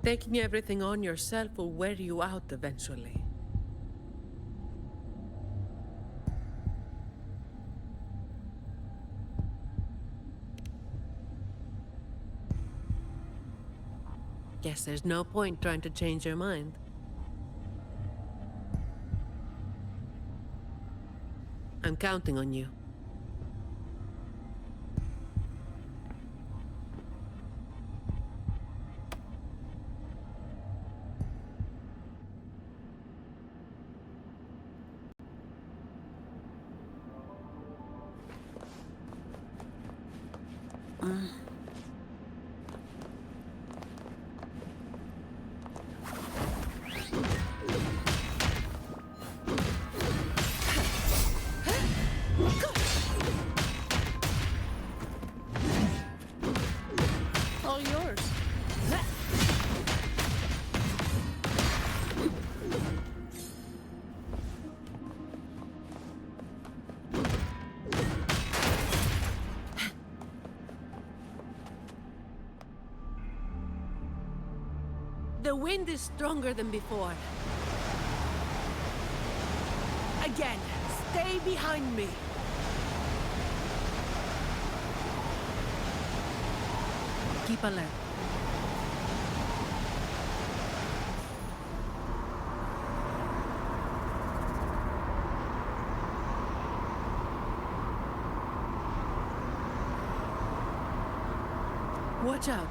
Taking everything on yourself will wear you out eventually. Guess there's no point trying to change your mind. I'm counting on you. All yours. The wind is stronger than before. Again, stay behind me. Keep alert. Watch out.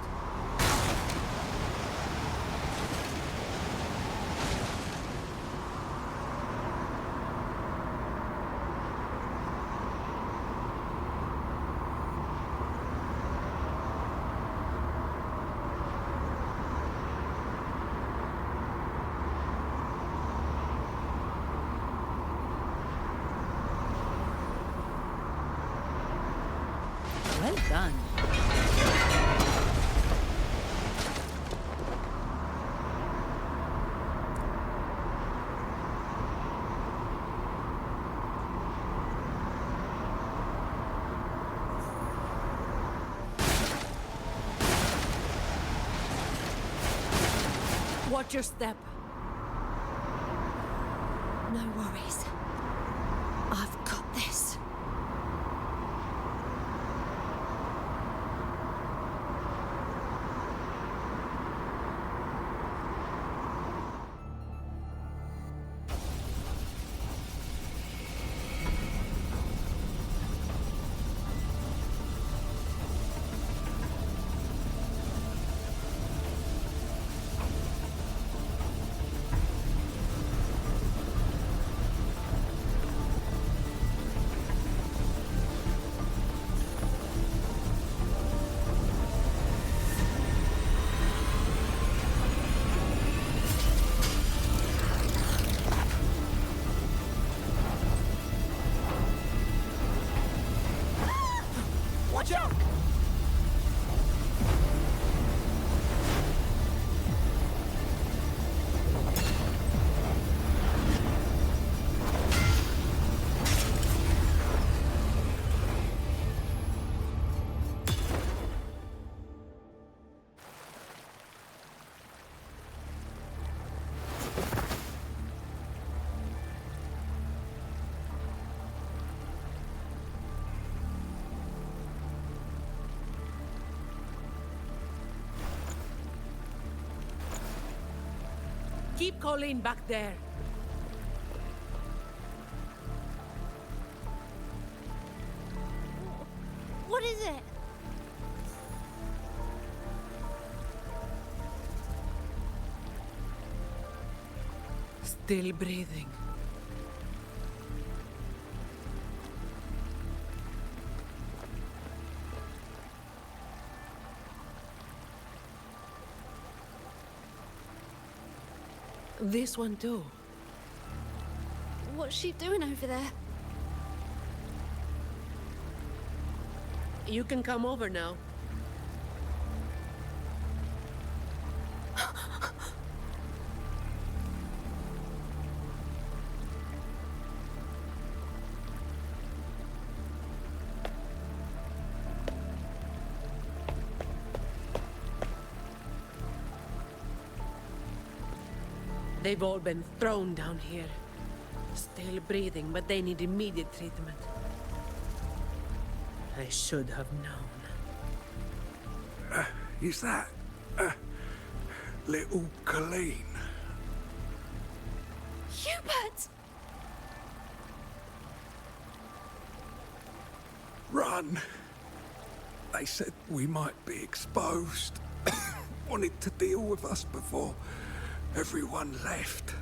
Well done. Watch your step. No worries. I've got this. Watch out! Keep Colleen back there. What is it? Still breathing. This one too. What's she doing over there? You can come over now. They've all been thrown down here. Still breathing, but they need immediate treatment. I should have known. Is that little Colleen? Hubert! Run! They said we might be exposed. Wanted to deal with us before everyone left.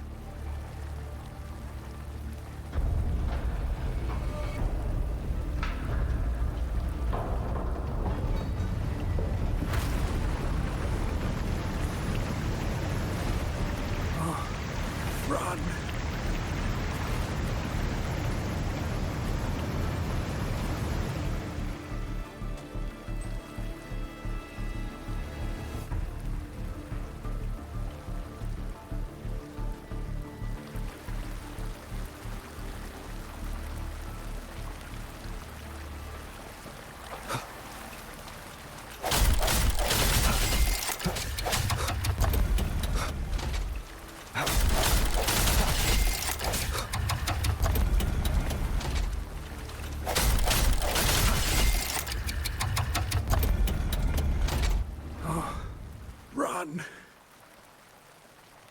run.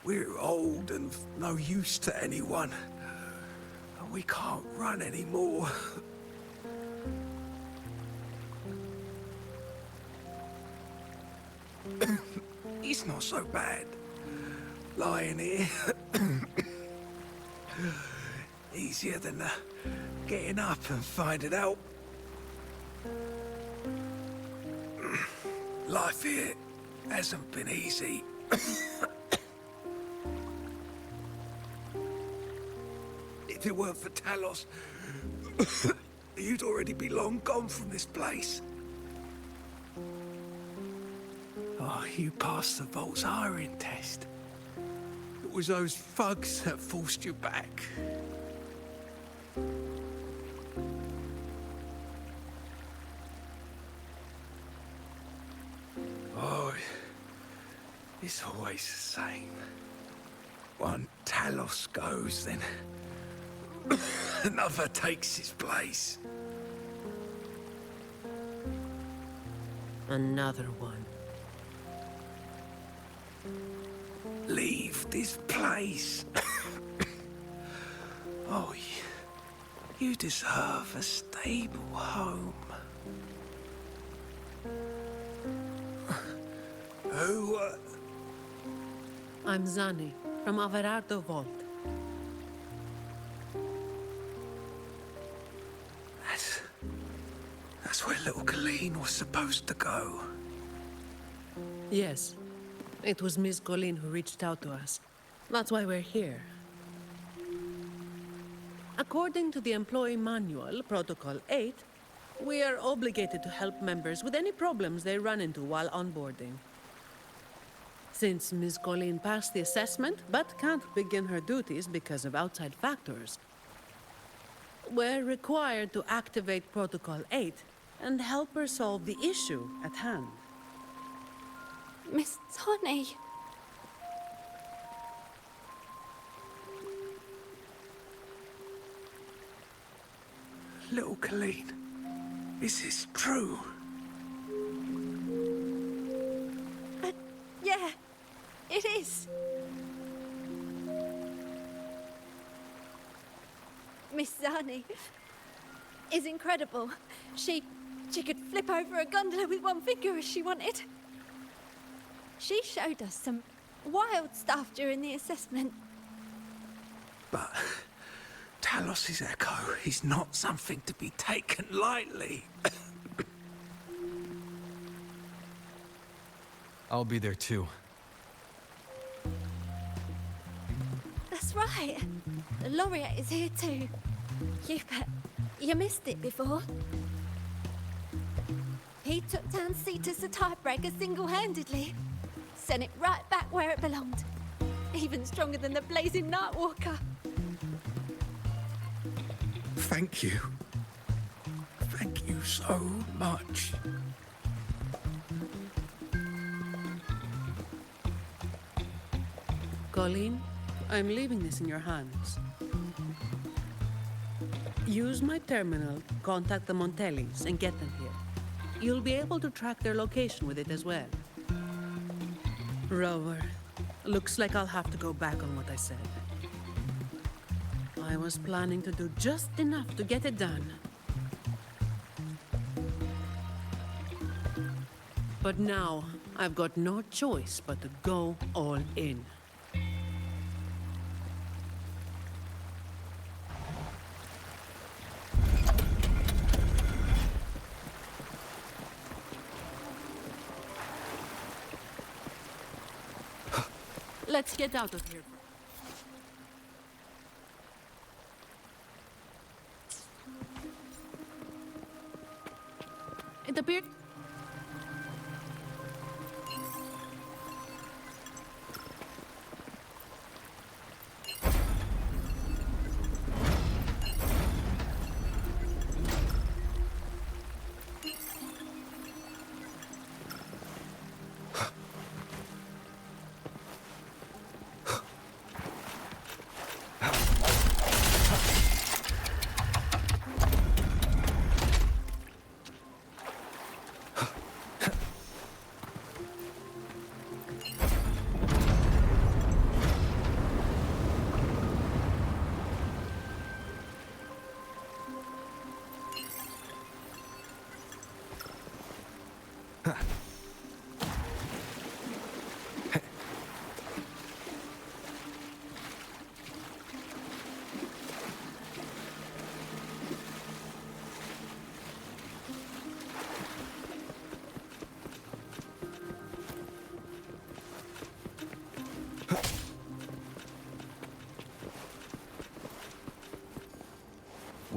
We're old and of no use to anyone. And we can't run anymore. It's not so bad. Lying here. Easier than getting up and finding out. Life here hasn't been easy. If it weren't for Talos, you'd already be long gone from this place. Oh, you passed the Vault's hiring test. It was those thugs that forced you back. Oh, it's always the same. One Talos goes, then another takes his place. Another one. Leave this place. Oh, you deserve a stable home. Who, I'm Zani, from Averardo Vault. That's where little Colleen was supposed to go. Yes. It was Miss Colleen who reached out to us. That's why we're here. According to the Employee Manual, Protocol 8, we are obligated to help members with any problems they run into while onboarding. Since Miss Colleen passed the assessment, but can't begin her duties because of outside factors, we're required to activate Protocol 8 and help her solve the issue at hand. Miss Zani. Little Colleen, is this true? Yeah, it is. Miss Zani is incredible. She could flip over a gondola with one finger if she wanted. She showed us some wild stuff during the assessment. But Talos's echo is not something to be taken lightly. I'll be there too. That's right. The laureate is here too. You missed it before. He took down Cetus the Tiebreaker single-handedly. Sent it right back where it belonged. Even stronger than the blazing Nightwalker. Thank you. Thank you so much. Colleen, I'm leaving this in your hands. Use my terminal, contact the Montellis, and get them here. You'll be able to track their location with it as well. Rover, looks like I'll have to go back on what I said. I was planning to do just enough to get it done. But now, I've got no choice but to go all in. Let's get out of here. It appeared...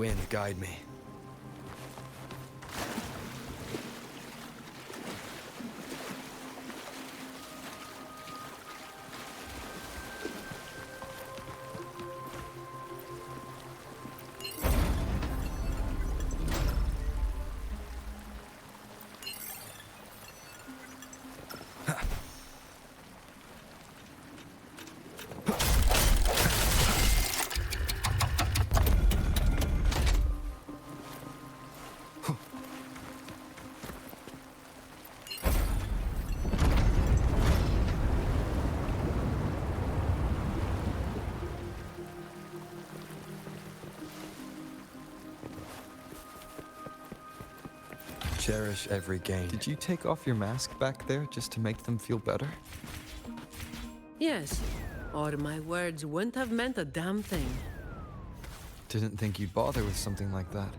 wind guide me. Cherish every gain. Did you take off your mask back there just to make them feel better? Yes, or my words wouldn't have meant a damn thing. Didn't think you'd bother with something like that.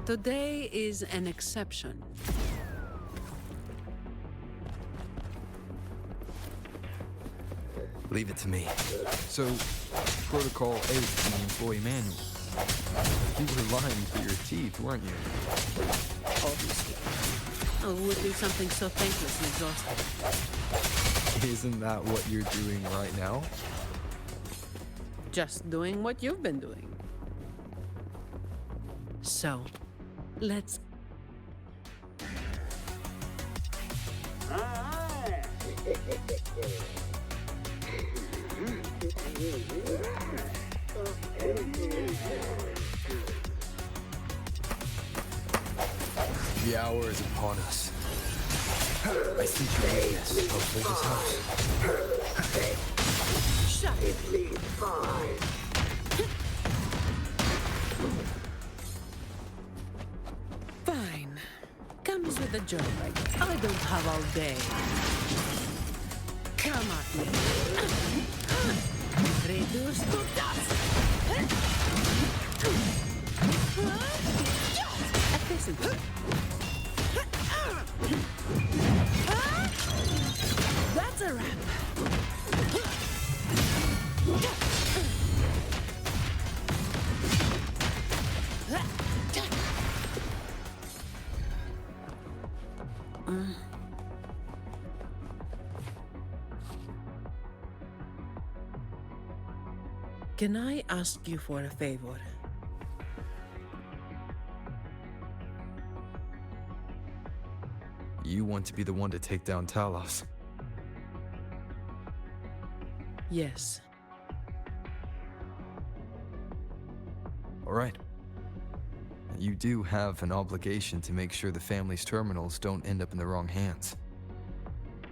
Today is an exception. Leave it to me. So, Protocol 8 in the employee manual. You were lying through your teeth, weren't you? Obviously. Oh, it would be something so thankless and exhausting. Isn't that what you're doing right now? Just doing what you've been doing. So, let's... The hour is upon us. I see your weakness. Hopefully this helps. Shut it! It needs 5. Fine. Comes with the job, I don't have all day. Come at me. Reduce to dust! Efficiency. That's a wrap. Can I ask you for a favor? You want to be the one to take down Talos. Yes. All right. You do have an obligation to make sure the family's terminals don't end up in the wrong hands.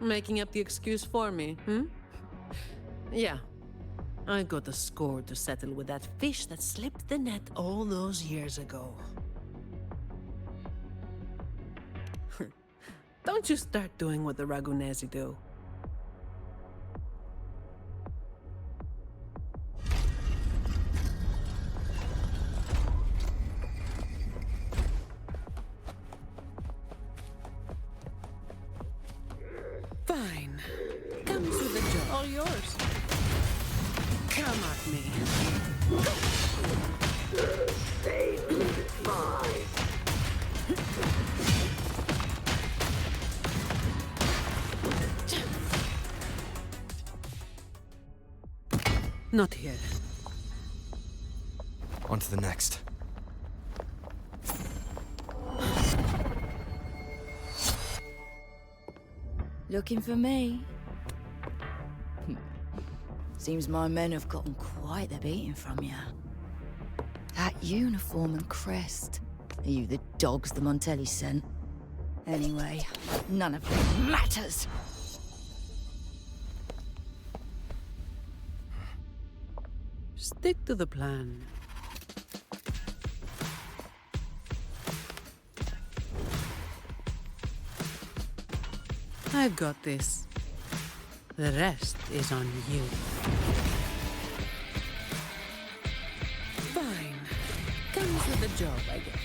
Making up the excuse for me, Yeah. I got a score to settle with that fish that slipped the net all those years ago. Don't you start doing what the Ragunesi do. Fine. Comes with the job. All yours. Come at me. Save 5. Not here. On to the next. Looking for me? Seems my men have gotten quite the beating from you. That uniform and crest. Are you the dogs the Montelli sent? Anyway, none of it matters. Stick to the plan. I've got this. The rest is on you. Fine. Comes with the job, I guess.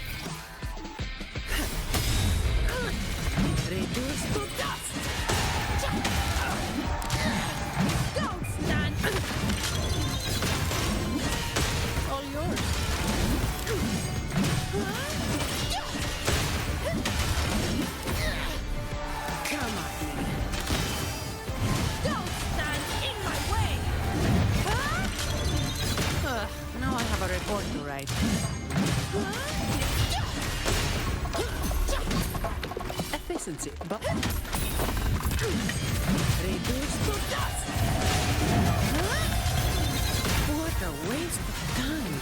Reduce to dust! Don't stand! All yours. efficiency, but... Reduce to dust! What a waste of time!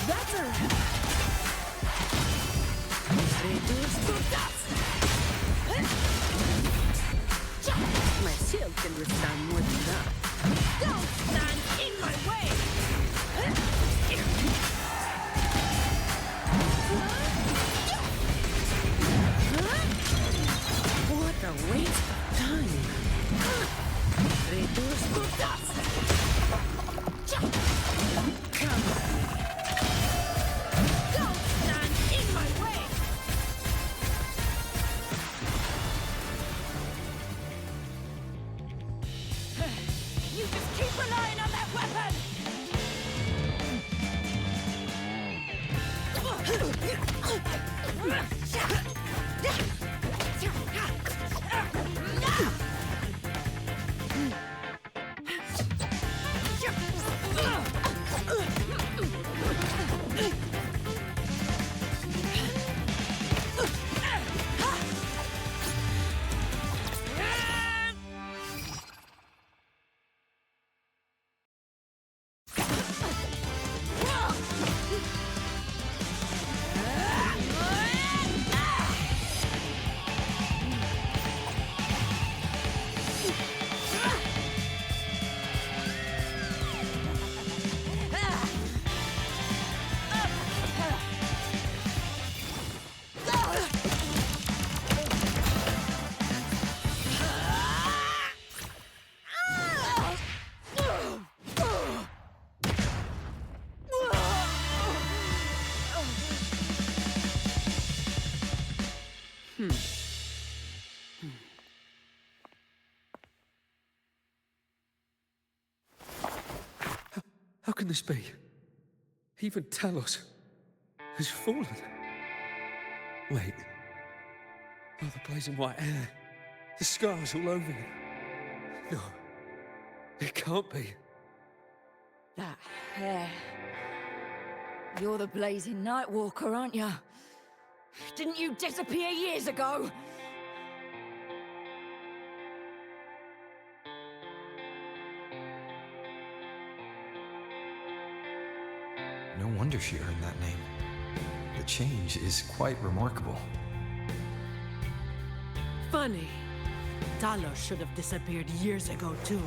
That's a wrap! Reduce to dust! My shield can withstand more than that. Don't stand in my way! What a waste of time! Reduce to dust! Come on! Don't stand in my way! You just keep relying on that weapon! How can this be? Even Talos has fallen. Wait. Oh, the blazing white hair. The scars all over him. No. It can't be. That hair. You're the blazing Nightwalker, aren't you? Didn't you disappear years ago? No wonder she earned that name. The change is quite remarkable. Funny. Talos should have disappeared years ago, too.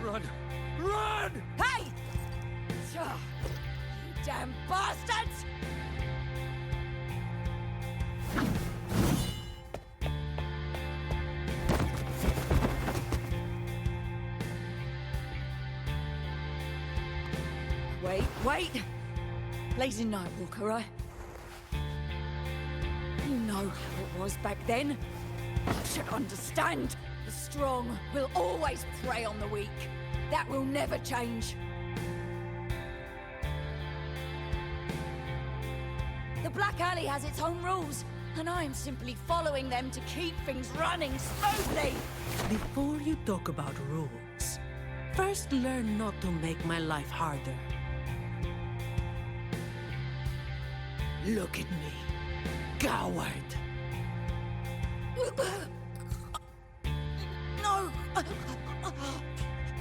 Run! Run! Hey! You damn bastards! Wait! Blazing Nightwalker, right? You know how it was back then. You should understand. The strong will always prey on the weak. That will never change. The Black Alley has its own rules, and I am simply following them to keep things running smoothly. Before you talk about rules, first learn not to make my life harder. Look at me, coward. No!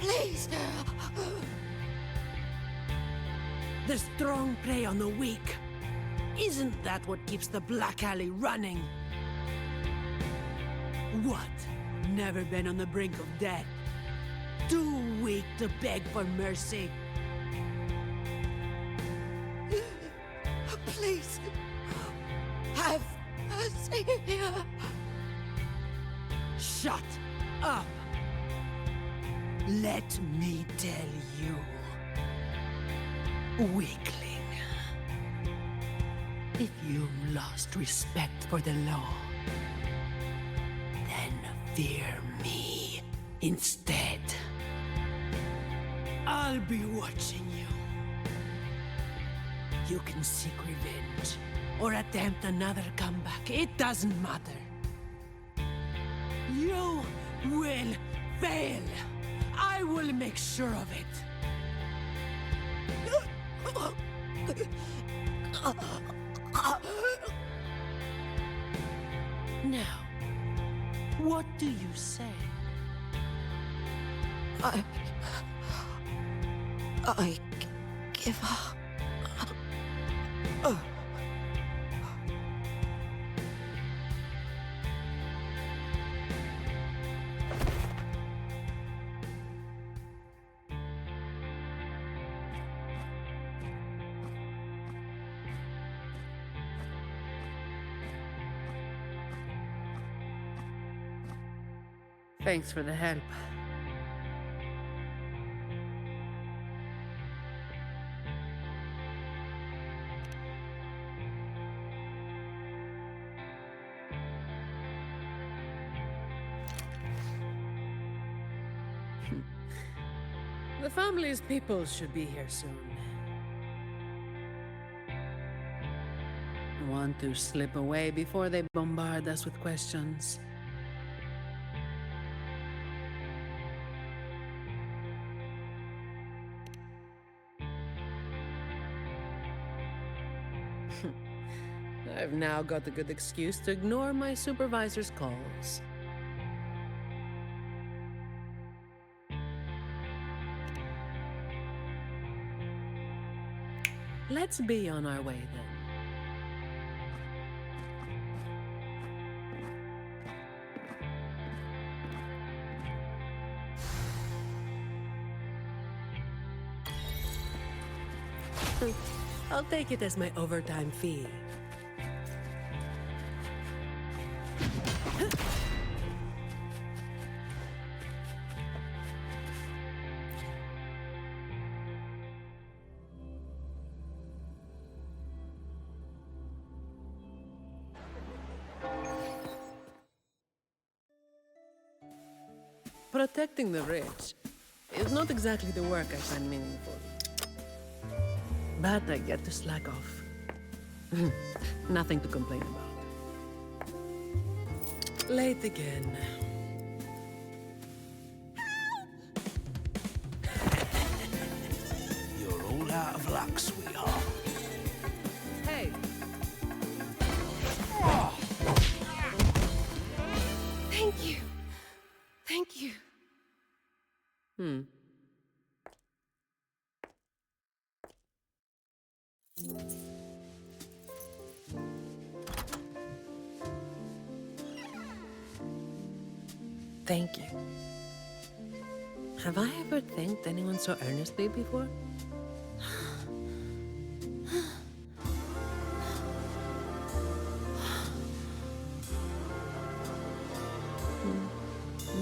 Please! The strong prey on the weak. Isn't that what keeps the Black Alley running? What? Never been on the brink of death? Too weak to beg for mercy? Please! Have mercy! Shut up! Let me tell you, weakling. If you lost respect for the law, then fear me instead. I'll be watching you. You can seek revenge or attempt another comeback. It doesn't matter. You will fail. I will make sure of it. Now, what do you say? I give up. Thanks for the help. The family's people should be here soon. Want to slip away before they bombard us with questions. I've now got a good excuse to ignore my supervisor's calls. Let's be on our way then. I'll take it as my overtime fee. Protecting the rich is not exactly the work I find meaningful. But I get to slack off. Nothing to complain about. Late again. You're all out of luck, sweetheart. Hey! Thank you. Thank you. Thank you. Have I ever thanked anyone so earnestly before?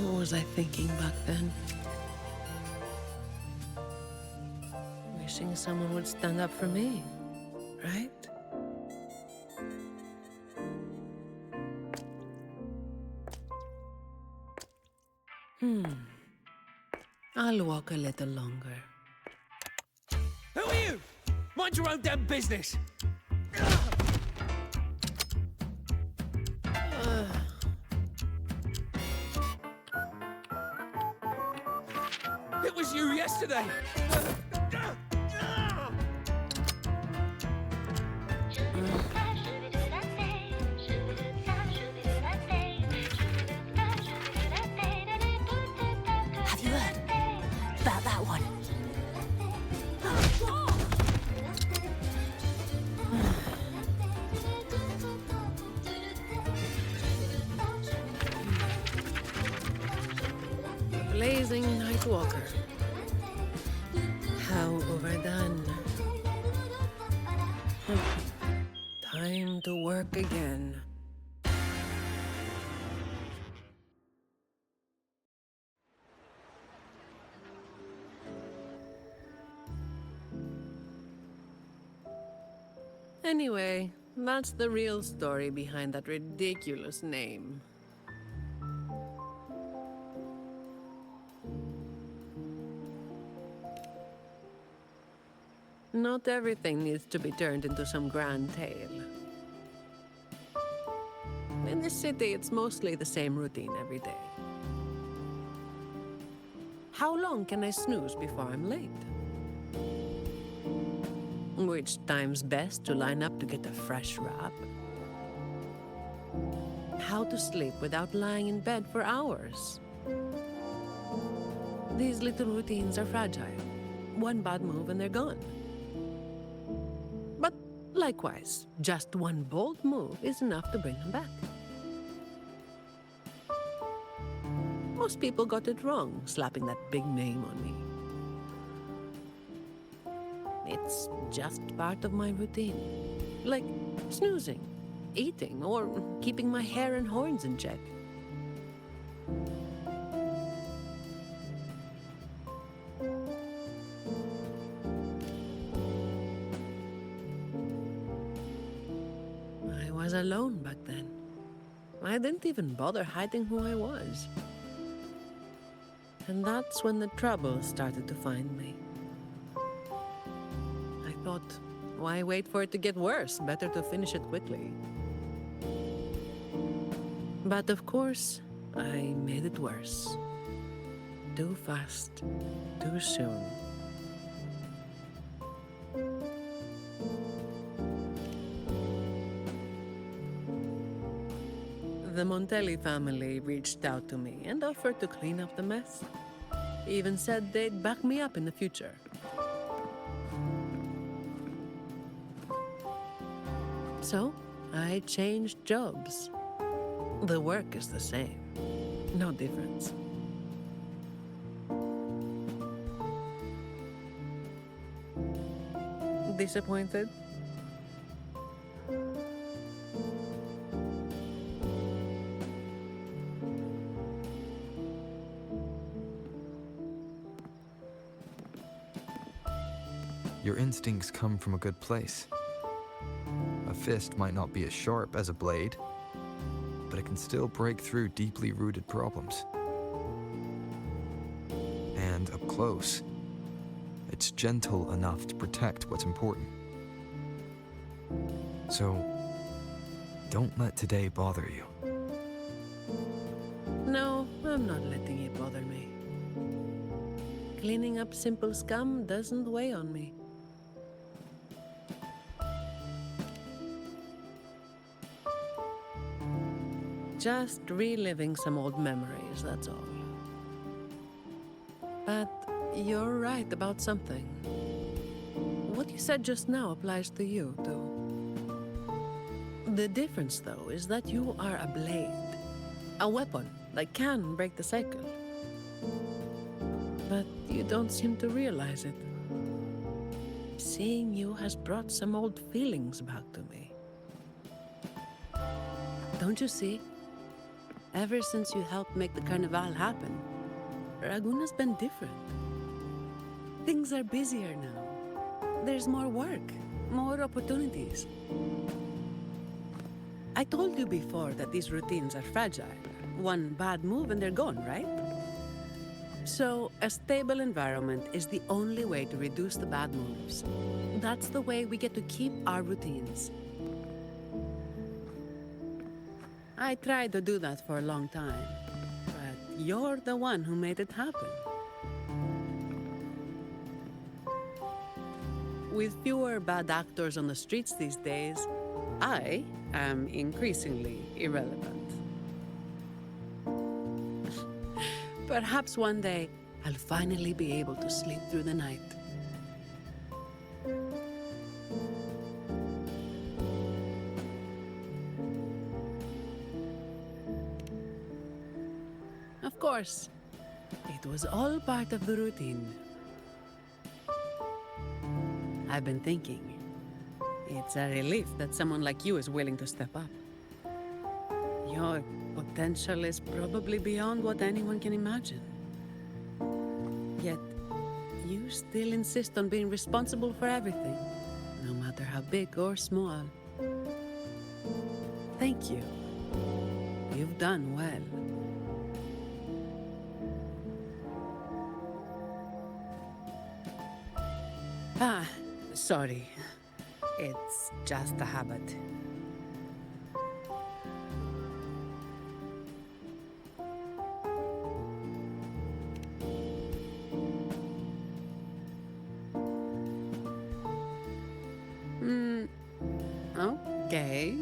What was I thinking back then? Wishing someone would stand up for me, right? I'll walk a little longer. Who are you? Mind your own damn business. It was you yesterday. Have you heard about that one? Blazing Night Walker. How overdone. Time to work again. Anyway, that's the real story behind that ridiculous name. Not everything needs to be turned into some grand tale. In this city, it's mostly the same routine every day. How long can I snooze before I'm late? Which time's best to line up to get a fresh wrap? How to sleep without lying in bed for hours? These little routines are fragile. One bad move and they're gone. But likewise, just one bold move is enough to bring them back. Most people got it wrong, slapping that big name on me. It's just part of my routine. Like snoozing, eating, or keeping my hair and horns in check. I was alone back then. I didn't even bother hiding who I was. And that's when the trouble started to find me. I thought, why wait for it to get worse? Better to finish it quickly. But of course, I made it worse. Too fast, too soon. The Montelli family reached out to me and offered to clean up the mess. Even said they'd back me up in the future. So, I changed jobs. The work is the same. No difference. Disappointed? Your instincts come from a good place. A fist might not be as sharp as a blade, but it can still break through deeply rooted problems. And up close, it's gentle enough to protect what's important. So, don't let today bother you. No, I'm not letting it bother me. Cleaning up simple scum doesn't weigh on me. Just reliving some old memories, that's all. But you're right about something. What you said just now applies to you, too. The difference, though, is that you are a blade. A weapon that can break the cycle. But you don't seem to realize it. Seeing you has brought some old feelings back to me. Don't you see? Ever since you helped make the carnival happen, Raguna's been different. Things are busier now. There's more work, more opportunities. I told you before that these routines are fragile. One bad move and they're gone, right? So, a stable environment is the only way to reduce the bad moves. That's the way we get to keep our routines. I tried to do that for a long time, but you're the one who made it happen. With fewer bad actors on the streets these days, I am increasingly irrelevant. Perhaps one day, I'll finally be able to sleep through the night. Of course, it was all part of the routine. I've been thinking, it's a relief that someone like you is willing to step up. Your potential is probably beyond what anyone can imagine. Yet, you still insist on being responsible for everything, no matter how big or small. Thank you. You've done well. Sorry. It's just a habit. Okay.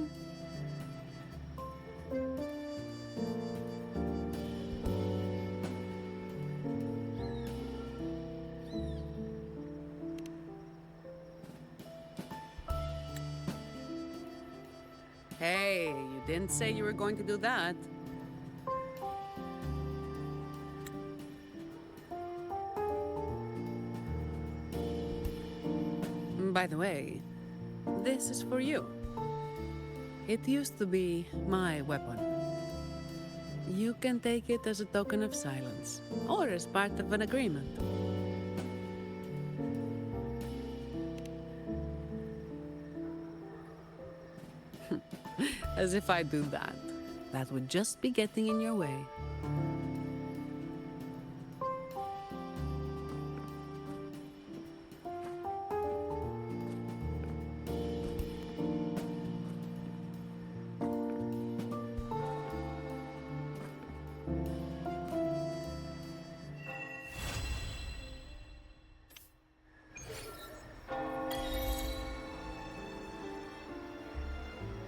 Hey, you didn't say you were going to do that. By the way, this is for you. It used to be my weapon. You can take it as a token of silence, or as part of an agreement. As if I do that. That would just be getting in your way.